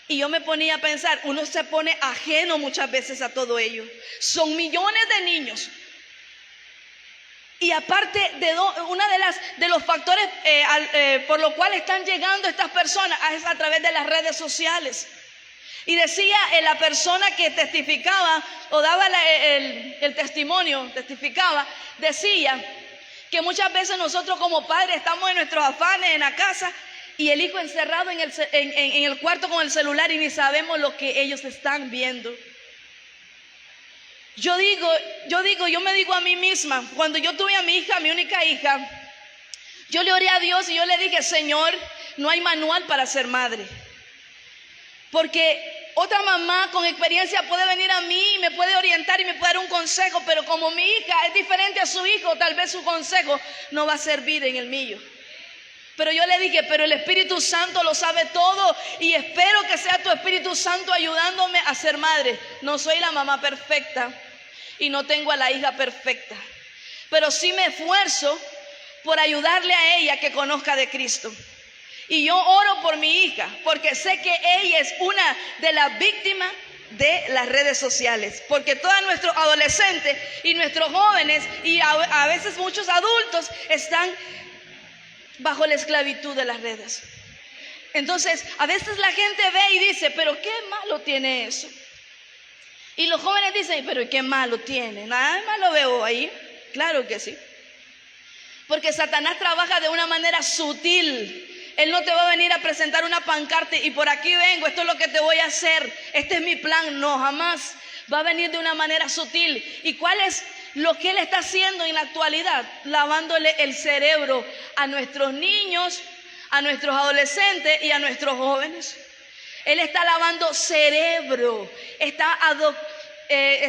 Y yo me ponía a pensar, uno se pone ajeno muchas veces a todo ello. Son millones de niños. Y aparte uno de los factores por los cuales están llegando estas personas es a través de las redes sociales. Y decía la persona que testificaba o daba el testimonio, decía que muchas veces nosotros como padres estamos en nuestros afanes en la casa y el hijo encerrado en el cuarto con el celular y ni sabemos lo que ellos están viendo. Yo me digo a mí misma, cuando yo tuve a mi hija, mi única hija, yo le oré a Dios y yo le dije, Señor, no hay manual para ser madre. Porque otra mamá con experiencia puede venir a mí y me puede orientar y me puede dar un consejo, pero como mi hija es diferente a su hijo, tal vez su consejo no va a servir en el mío. Pero yo le dije, pero el Espíritu Santo lo sabe todo y espero que sea tu Espíritu Santo ayudándome a ser madre. No soy la mamá perfecta y no tengo a la hija perfecta, pero sí me esfuerzo por ayudarle a ella que conozca de Cristo. Y yo oro por mi hija porque sé que ella es una de las víctimas de las redes sociales, porque todos nuestros adolescentes y nuestros jóvenes y a veces muchos adultos están bajo la esclavitud de las redes. Entonces a veces la gente ve y dice, pero qué malo tiene eso. Y los jóvenes dicen, pero qué malo tiene, nada malo veo ahí. Claro que sí, porque Satanás trabaja de una manera sutil. Él no te va a venir a presentar una pancarta y por aquí vengo, esto es lo que te voy a hacer, este es mi plan. No, jamás. Va a venir de una manera sutil. ¿Y cuál es lo que Él está haciendo en la actualidad? Lavándole el cerebro a nuestros niños, a nuestros adolescentes y a nuestros jóvenes. Él está lavando cerebro, está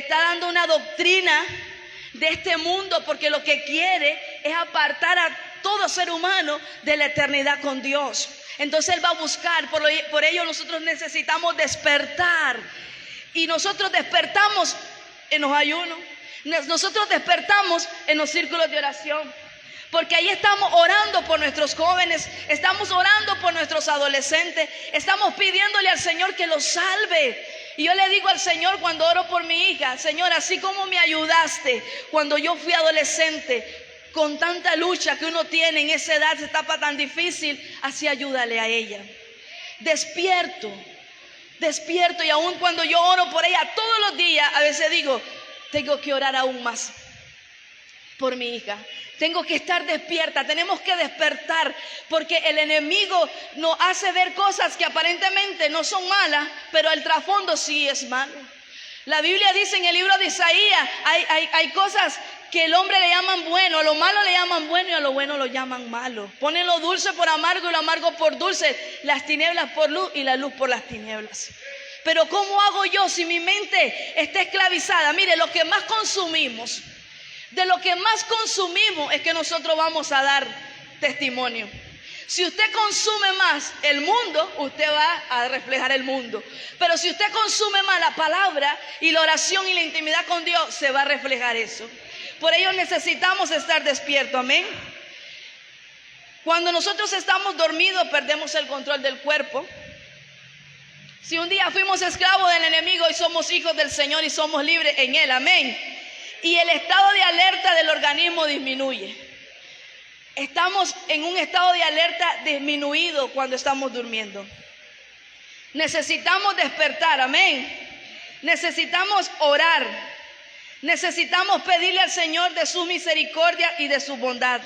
dando una doctrina de este mundo, porque lo que quiere es apartar a todo ser humano de la eternidad con Dios. Entonces Él va a buscar, por ello nosotros necesitamos despertar. Y nosotros despertamos en los ayunos, nosotros despertamos en los círculos de oración, porque ahí estamos orando por nuestros jóvenes, estamos orando por nuestros adolescentes, estamos pidiéndole al Señor que los salve. Y yo le digo al Señor cuando oro por mi hija, Señor, así como me ayudaste cuando yo fui adolescente, con tanta lucha que uno tiene en esa edad, esa etapa tan difícil, así ayúdale a ella. Despierto, y aún cuando yo oro por ella todos los días, a veces digo, tengo que orar aún más por mi hija. Tengo que estar despierta, tenemos que despertar, porque el enemigo nos hace ver cosas que aparentemente no son malas, pero el trasfondo sí es malo. La Biblia dice en el libro de Isaías, hay cosas que el hombre le llaman bueno, a lo malo le llaman bueno y a lo bueno lo llaman malo. Ponen lo dulce por amargo y lo amargo por dulce, las tinieblas por luz y la luz por las tinieblas. Pero ¿cómo hago yo si mi mente está esclavizada? Mire, lo que más consumimos, de lo que más consumimos es que nosotros vamos a dar testimonio. Si usted consume más el mundo, usted va a reflejar el mundo. Pero si usted consume más la palabra y la oración y la intimidad con Dios, se va a reflejar eso. Por ello necesitamos estar despiertos, amén. Cuando nosotros estamos dormidos, perdemos el control del cuerpo. Si un día fuimos esclavos del enemigo y somos hijos del Señor y somos libres en Él, amén. Y el estado de alerta del organismo disminuye. Estamos en un estado de alerta disminuido cuando estamos durmiendo. Necesitamos despertar, amén. Necesitamos orar. Necesitamos pedirle al Señor de su misericordia y de su bondad.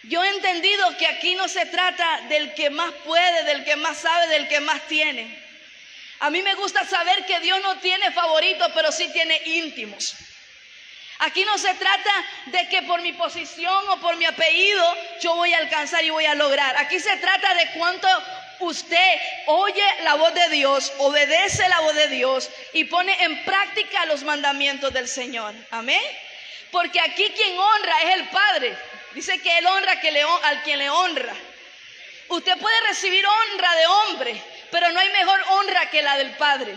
Yo he entendido que aquí no se trata del que más puede, del que más sabe, del que más tiene. A mí me gusta saber que Dios no tiene favoritos, pero sí tiene íntimos. Aquí no se trata de que por mi posición o por mi apellido yo voy a alcanzar y voy a lograr. Aquí se trata de cuánto usted oye la voz de Dios, obedece la voz de Dios y pone en práctica los mandamientos del Señor. Amén. Porque aquí quien honra es el Padre. Dice que Él honra al quien le honra. Usted puede recibir honra de hombre, pero no hay mejor honra que la del Padre.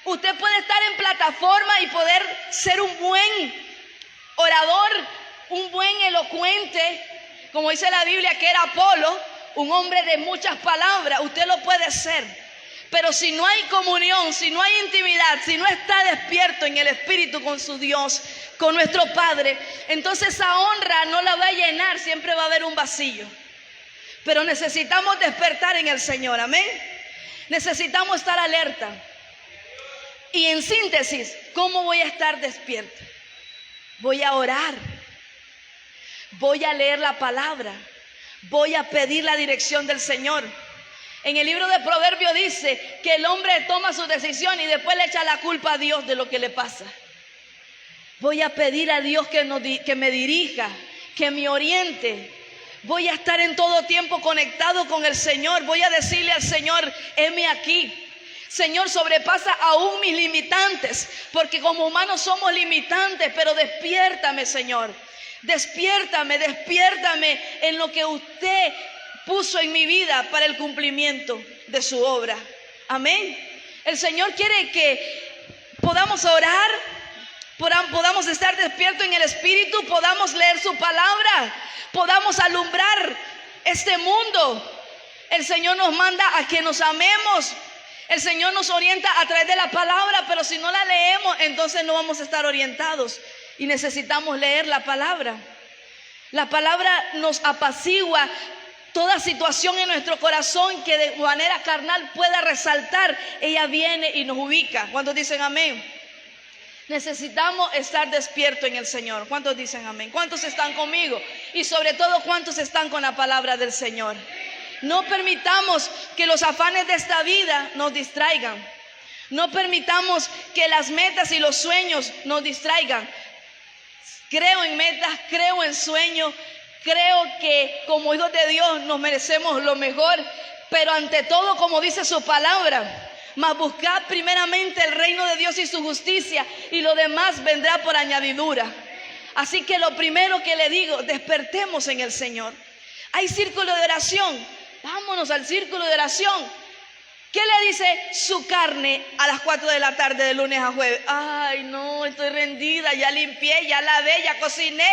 Usted puede estar en plataforma y poder ser un buen orador, un buen elocuente, como dice la Biblia que era Apolo, un hombre de muchas palabras. Usted lo puede ser, pero si no hay comunión, si no hay intimidad, si no está despierto en el Espíritu con su Dios, con nuestro Padre, entonces esa honra no la va a llenar, siempre va a haber un vacío. Pero necesitamos despertar en el Señor, amén. Necesitamos estar alerta. Y en síntesis, ¿cómo voy a estar despierta? Voy a orar, voy a leer la palabra, voy a pedir la dirección del Señor. En el libro de Proverbios dice que el hombre toma su decisión y después le echa la culpa a Dios de lo que le pasa. Voy a pedir a Dios que me dirija, que me oriente. Voy a estar en todo tiempo conectado con el Señor. Voy a decirle al Señor, heme aquí. Señor, sobrepasa aún mis limitantes, porque como humanos somos limitantes, pero despiértame, Señor. Despiértame en lo que usted puso en mi vida para el cumplimiento de su obra. Amén. El Señor quiere que podamos orar, podamos estar despiertos en el Espíritu, podamos leer su palabra, podamos alumbrar este mundo. El Señor nos manda a que nos amemos. El Señor nos orienta a través de la palabra, pero si no la leemos, entonces no vamos a estar orientados. Y necesitamos leer la palabra. La palabra nos apacigua toda situación en nuestro corazón que de manera carnal pueda resaltar. Ella viene y nos ubica. ¿Cuántos dicen amén? Necesitamos estar despiertos en el Señor. ¿Cuántos dicen amén? ¿Cuántos están conmigo? Y sobre todo, ¿cuántos están con la palabra del Señor? No permitamos que los afanes de esta vida nos distraigan. No permitamos que las metas y los sueños nos distraigan. Creo en metas, creo en sueños, creo que como hijos de Dios nos merecemos lo mejor, pero ante todo, como dice su palabra, mas buscad primeramente el reino de Dios y su justicia, y lo demás vendrá por añadidura. Así que lo primero que le digo, despertemos en el Señor. Hay círculo de oración. Vámonos al círculo de oración. ¿Qué le dice su carne a las 4 de la tarde de lunes a jueves? Ay, no, estoy rendida, ya limpié, ya lavé, ya cociné.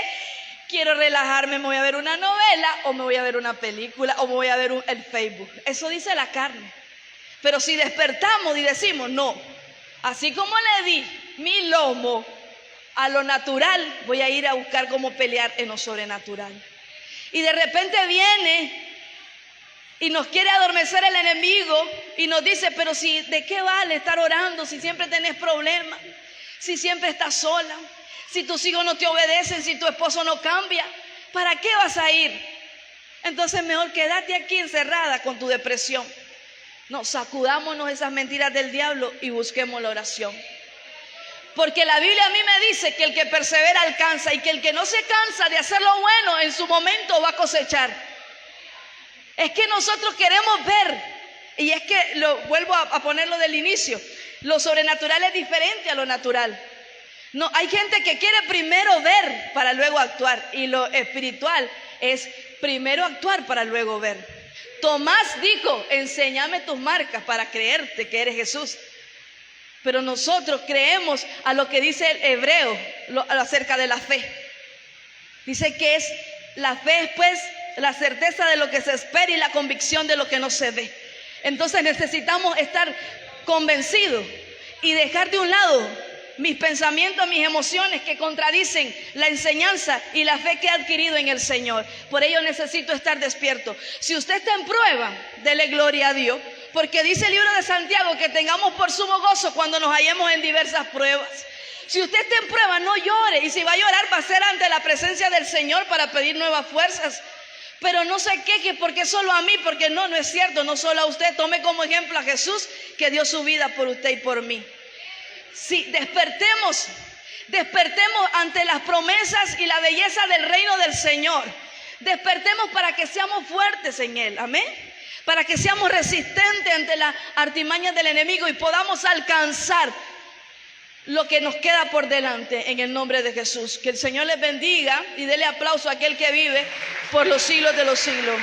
Quiero relajarme, me voy a ver una novela o me voy a ver una película o me voy a ver el Facebook. Eso dice la carne. Pero si despertamos y decimos, no, así como le di mi lomo a lo natural, voy a ir a buscar cómo pelear en lo sobrenatural. Y de repente viene y nos quiere adormecer el enemigo y nos dice, pero si, ¿de qué vale estar orando si siempre tenés problemas? Si siempre estás sola, si tus hijos no te obedecen, si tu esposo no cambia, ¿para qué vas a ir? Entonces mejor quédate aquí encerrada con tu depresión. No, sacudámonos esas mentiras del diablo y busquemos la oración. Porque la Biblia a mí me dice que el que persevera alcanza, y que el que no se cansa de hacer lo bueno en su momento va a cosechar. Es que nosotros queremos ver Y es que vuelvo a ponerlo del inicio. Lo sobrenatural es diferente a lo natural. No, hay gente que quiere primero ver para luego actuar. Y lo espiritual es primero actuar para luego ver. Tomás dijo, enséñame tus marcas para creerte que eres Jesús. Pero nosotros creemos a lo que dice el hebreo acerca de la fe. Dice que la fe es pues la certeza de lo que se espera y la convicción de lo que no se ve. Entonces necesitamos estar convencidos y dejar de un lado mis pensamientos, mis emociones que contradicen la enseñanza y la fe que he adquirido en el Señor. Por ello necesito estar despierto. Si usted está en prueba, dele gloria a Dios, porque dice el libro de Santiago que tengamos por sumo gozo cuando nos hallemos en diversas pruebas. Si usted está en prueba, no llore, y si va a llorar va a ser ante la presencia del Señor para pedir nuevas fuerzas. Pero no se queje porque solo a mí, porque no es cierto, no solo a usted. Tome como ejemplo a Jesús, que dio su vida por usted y por mí. Sí, despertemos ante las promesas y la belleza del reino del Señor. Despertemos para que seamos fuertes en Él, amén. Para que seamos resistentes ante las artimañas del enemigo y podamos alcanzar lo que nos queda por delante en el nombre de Jesús. Que el Señor les bendiga y dele aplauso a aquel que vive por los siglos de los siglos.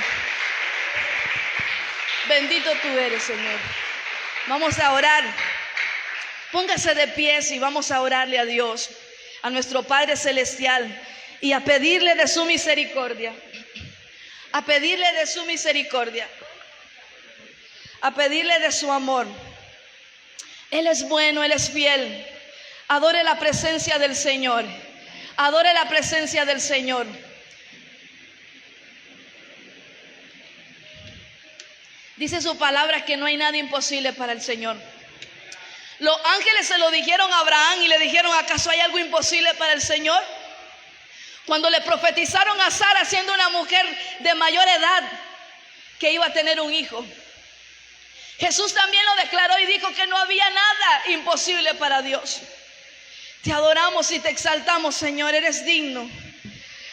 Bendito tú eres, Señor. Vamos a orar. Póngase de pies y vamos a orarle a Dios, a nuestro Padre Celestial, y a pedirle de su misericordia. A pedirle de su misericordia. A pedirle de su amor. Él es bueno, Él es fiel. Adore la presencia del Señor. Adore la presencia del Señor. Dice su palabra que no hay nada imposible para el Señor. Los ángeles se lo dijeron a Abraham y le dijeron, ¿acaso hay algo imposible para el Señor? Cuando le profetizaron a Sara, siendo una mujer de mayor edad, que iba a tener un hijo. Jesús también lo declaró y dijo que no había nada imposible para Dios. Te adoramos y te exaltamos, Señor, eres digno.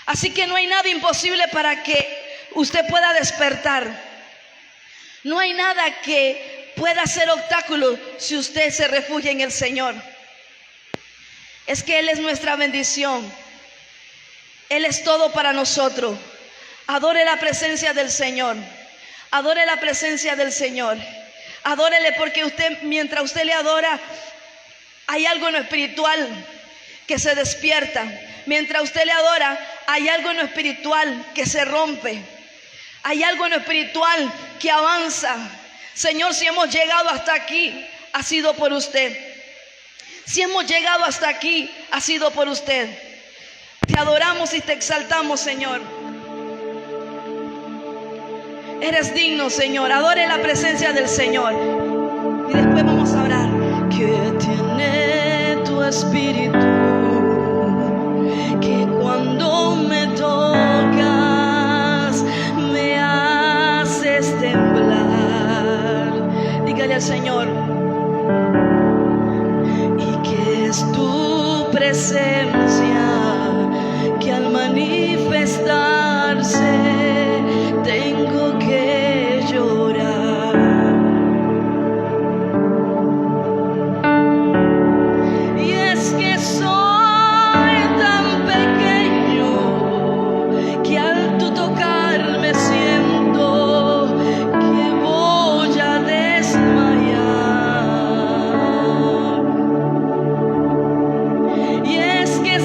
Así que no hay nada imposible para que usted pueda despertar. No hay nada que pueda ser obstáculo si usted se refugia en el Señor. Es que Él es nuestra bendición. Él es todo para nosotros. Adore la presencia del Señor. Adore la presencia del Señor. Adórele, porque mientras usted le adora, hay algo en lo espiritual que se despierta. Mientras usted le adora, hay algo en lo espiritual que se rompe. Hay algo en lo espiritual que avanza. Señor, si hemos llegado hasta aquí, ha sido por usted. Si hemos llegado hasta aquí, ha sido por usted. Te adoramos y te exaltamos, Señor. Eres digno, Señor. Adore la presencia del Señor. Y después vamos a orar. Que tiene tu espíritu, que cuando me tocas me haces temblar. Dígale al Señor. Y que es tu presencia que al manifestarse tengo que llorar. Y es que soy tan pequeño que al tu tocarme siento que voy a desmayar. Y es que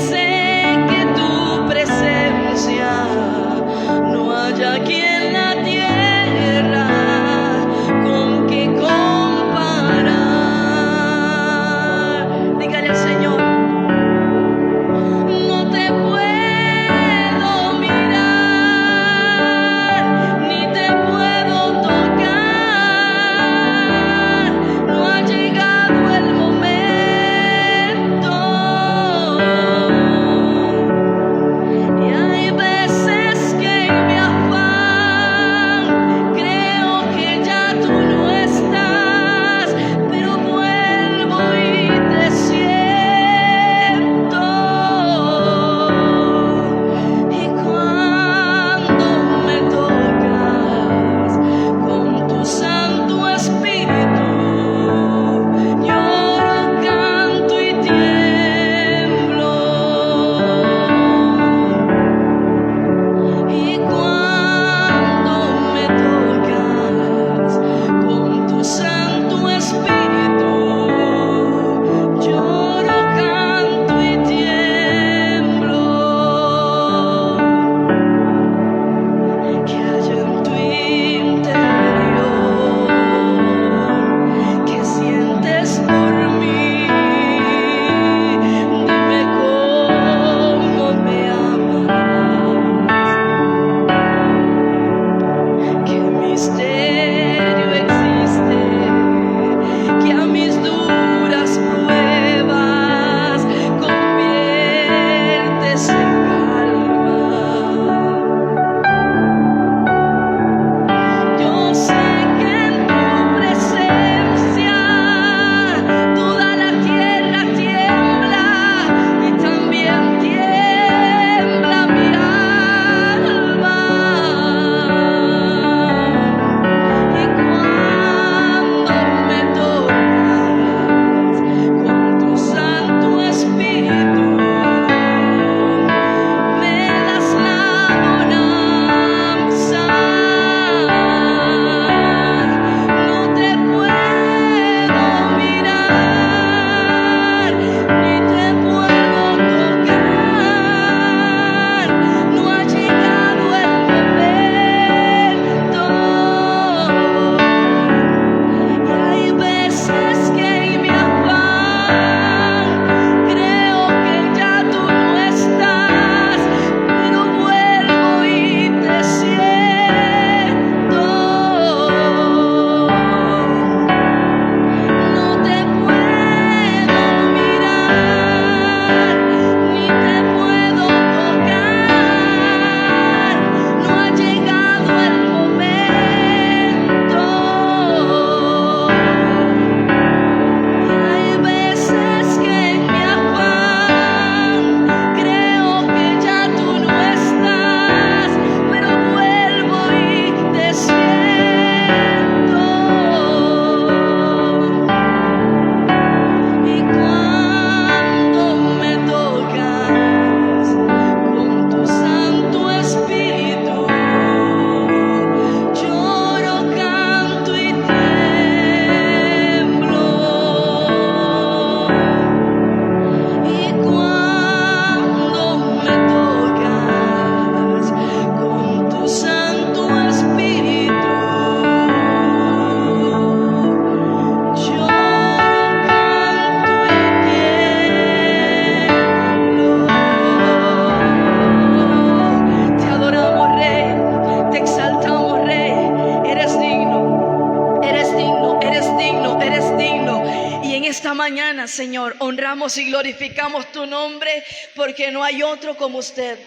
Señor, honramos y glorificamos tu nombre, porque no hay otro como usted.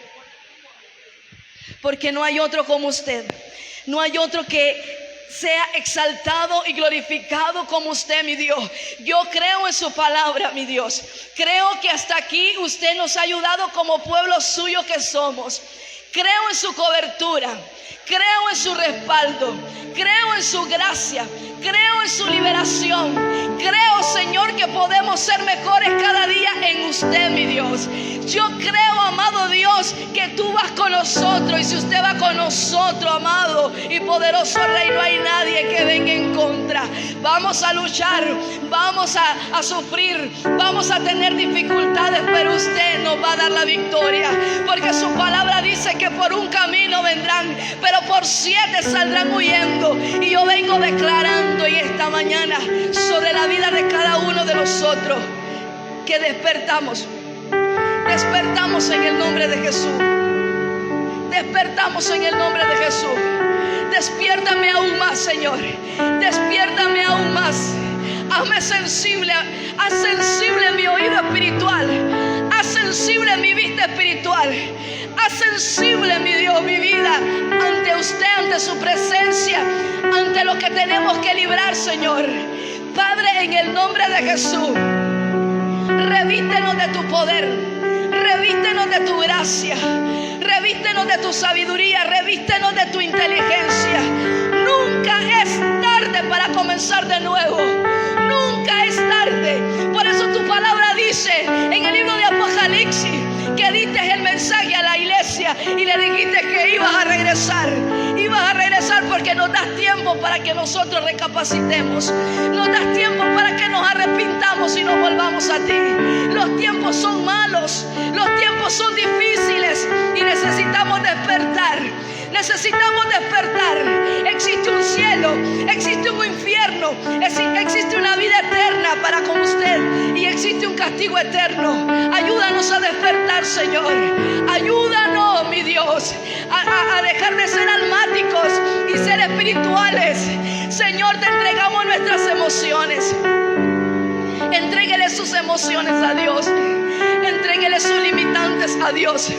Porque no hay otro como usted. No hay otro que sea exaltado y glorificado como usted, mi Dios. Yo creo en su palabra, mi Dios. Creo que hasta aquí usted nos ha ayudado como pueblo suyo que somos. Creo en su cobertura. Creo en su respaldo. Creo en su gracia. Creo en su liberación. Creo, Señor, que podemos ser mejores cada día en usted, mi Dios. Yo creo, amado Dios, que tú vas con nosotros. Y si usted va con nosotros, amado y poderoso Rey, no hay nadie que venga en contra. Vamos a luchar, vamos a sufrir, vamos a tener dificultades, pero usted nos va a dar la victoria. Porque su palabra dice que por un camino vendrán, pero por 7 saldrán huyendo. Y yo vengo declarando en esta mañana sobre la vida de cada uno de nosotros que despertamos en el nombre de Jesús. Despertamos en el nombre de Jesús. Despiértame aún más, Señor. Despiértame aún más. Hazme sensible, haz sensible mi oído espiritual. Haz sensible mi vista espiritual. Haz sensible, mi Dios, mi vida ante usted, ante su presencia, ante lo que tenemos que librar, Señor. Padre, en el nombre de Jesús, revístenos de tu poder. Revístenos de tu gracia, revístenos de tu sabiduría, revístenos de tu inteligencia. Nunca es tarde para comenzar de nuevo. Nunca es tarde. Por eso tu palabra dice en el libro de Apocalipsis que diste el mensaje a la iglesia y le dijiste que ibas a regresar. Ibas a regresar porque nos das tiempo para que nosotros recapacitemos. Nos das tiempo para que nos arrepintamos y nos volvamos a ti. Los tiempos son malos, los tiempos son difíciles y necesitamos despertar. Necesitamos despertar. Existe un cielo, existe un infierno, existe una vida eterna para con usted y existe un castigo eterno. Ayúdanos a despertar, Señor. Ayúdanos, mi Dios, a dejar de ser almáticos y ser espirituales. Señor, te entregamos nuestras emociones. Entréguele sus emociones a Dios. Entréguele sus limitantes a Dios.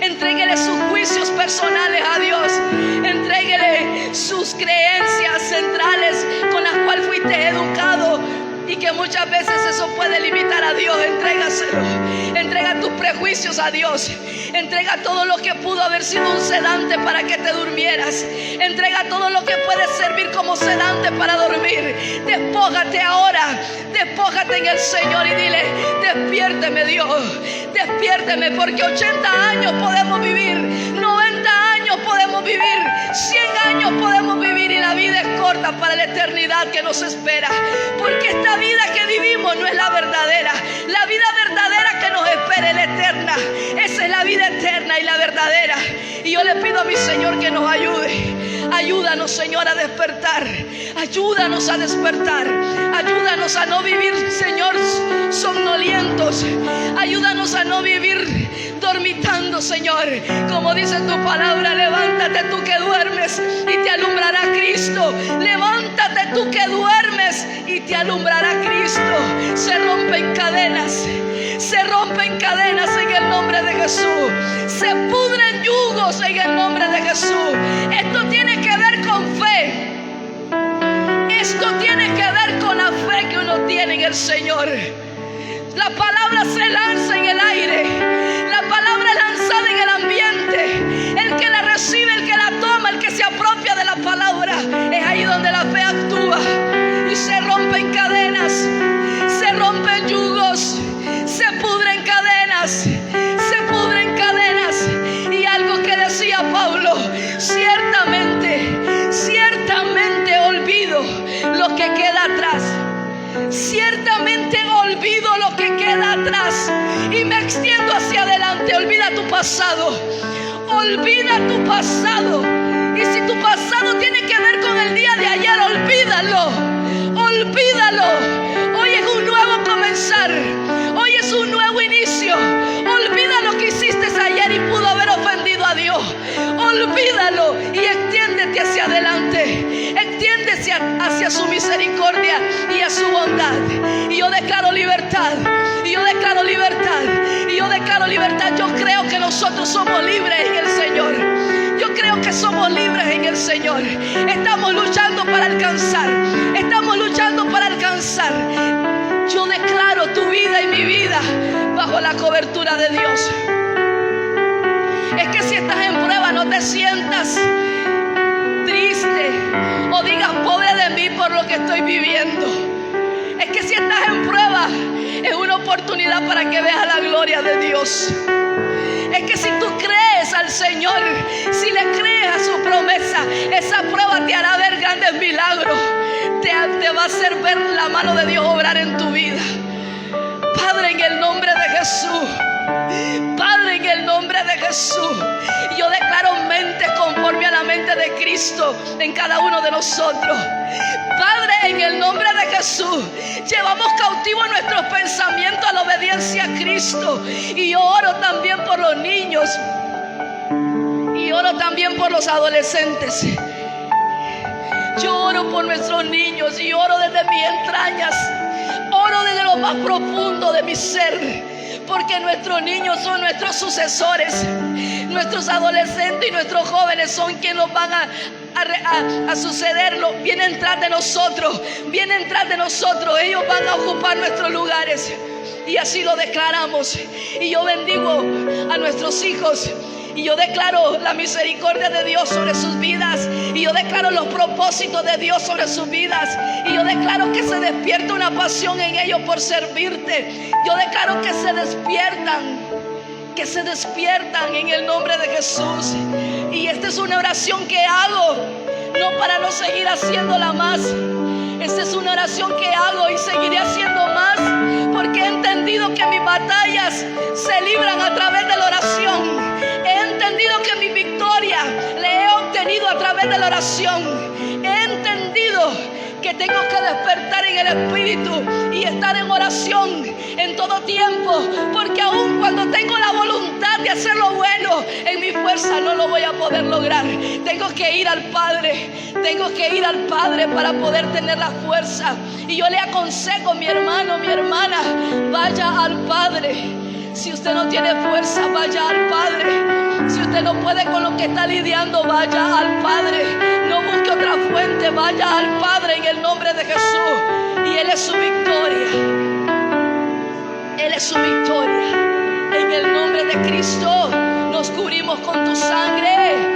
Entréguele sus juicios personales a Dios. Entréguele sus creencias centrales con las cuales fuiste educado y que muchas veces eso puede limitar a Dios. Entrégaselo. Entrega tus prejuicios a Dios. Entrega todo lo que pudo haber sido un sedante para que te durmieras. Entrega todo lo que puede servir como sedante para dormir. Despójate ahora. Despójate en el Señor y dile: despiérteme, Dios. Despiérteme, porque 80 años podemos vivir, 90 años podemos vivir, 100 años podemos vivir, y la vida es corta para la eternidad que nos espera. Porque esta vida que vivimos no es la verdadera. La vida verdadera que nos espera es la eterna. Esa es la vida eterna y la verdadera. Y yo le pido a mi Señor que nos ayude. Ayúdanos, Señor, a despertar. Ayúdanos a despertar. Ayúdanos a no vivir, Señor, somnolientos. Ayúdanos a no vivir dormitando, Señor. Como dice tu palabra: levántate tú que duermes y te alumbrará Cristo. Levántate tú que duermes y te alumbrará Cristo. Se rompen cadenas. Se rompen cadenas en el nombre de Jesús. Se pudren yugos en el nombre de Jesús. Esto tiene que ver con fe. Esto tiene que ver con la fe que uno tiene en el Señor. La palabra se lanza en el aire. La palabra es lanzada en el ambiente. El que la recibe, el que la toma, el que se apropia de la palabra, es ahí donde la fe actúa. Y se rompen cadenas. Se rompen yugos. Se pudren cadenas. Se pudren cadenas. Y algo que decía Pablo: ciertamente olvido lo que queda atrás. Ciertamente olvido lo que queda atrás y me extiendo hacia adelante. Olvida tu pasado. Olvida tu pasado. Y si tu pasado tiene que ver con el día de ayer, olvídalo. Olvídalo. Hoy es un nuevo comenzar. Hoy es un nuevo inicio. Olvida lo que hiciste ayer y pudo haber ofendido a Dios. Olvídalo y extiéndete hacia adelante. extiende hacia su misericordia y a su bondad. Y yo declaro libertad. Y yo declaro libertad. Y yo declaro libertad. Yo creo que nosotros somos libres en el Señor. Yo creo que somos libres en el Señor. Estamos luchando para alcanzar. Estamos luchando para alcanzar. Yo declaro tu vida y mi vida bajo la cobertura de Dios. Es que si estás en prueba, no te sientas triste o digas pobre de mí por lo que estoy viviendo. Es que si estás en prueba, es una oportunidad para que veas la gloria de Dios. Es que si tú crees al Señor, si le crees a su promesa, esa prueba te hará ver grandes milagros. Te va a hacer ver la mano de Dios obrar en tu vida. Padre, en el nombre de Jesús. Padre, en el nombre de Jesús, yo declaro mente conforme a la mente de Cristo en cada uno de nosotros. Padre, en el nombre de Jesús, llevamos cautivo nuestros pensamientos a la obediencia a Cristo. Y yo oro también por los niños. Y oro también por los adolescentes. Yo oro por nuestros niños y oro desde mis entrañas. Oro desde lo más profundo de mi ser. Porque nuestros niños son nuestros sucesores. Nuestros adolescentes y nuestros jóvenes son quienes nos van a sucederlo. Vienen tras de nosotros. Vienen tras de nosotros. Ellos van a ocupar nuestros lugares. Y así lo declaramos. Y yo bendigo a nuestros hijos. Y yo declaro la misericordia de Dios sobre sus vidas. Y yo declaro los propósitos de Dios sobre sus vidas. Y yo declaro que se despierta una pasión en ellos por servirte. Yo declaro que se despiertan. Que se despiertan en el nombre de Jesús. Y esta es una oración que hago, no para no seguir haciéndola más. Esta es una oración que hago y seguiré haciendo más. Porque he entendido que mis batallas se libran a través de la oración. He entendido que mi victoria la he obtenido a través de la oración. He entendido que tengo que despertar en el Espíritu y estar en oración en todo tiempo. Porque aun cuando tengo la voluntad de hacer lo bueno, en mi fuerza no lo voy a poder lograr. Tengo que ir al Padre. Tengo que ir al Padre para poder tener la fuerza. Y yo le aconsejo, mi hermano, mi hermana, vaya al Padre. Si usted no tiene fuerza, vaya al Padre. Si usted no puede con lo que está lidiando, vaya al Padre. No busque otra fuente, vaya al Padre en el nombre de Jesús. Y Él es su victoria. Él es su victoria. En el nombre de Cristo nos cubrimos con tu sangre.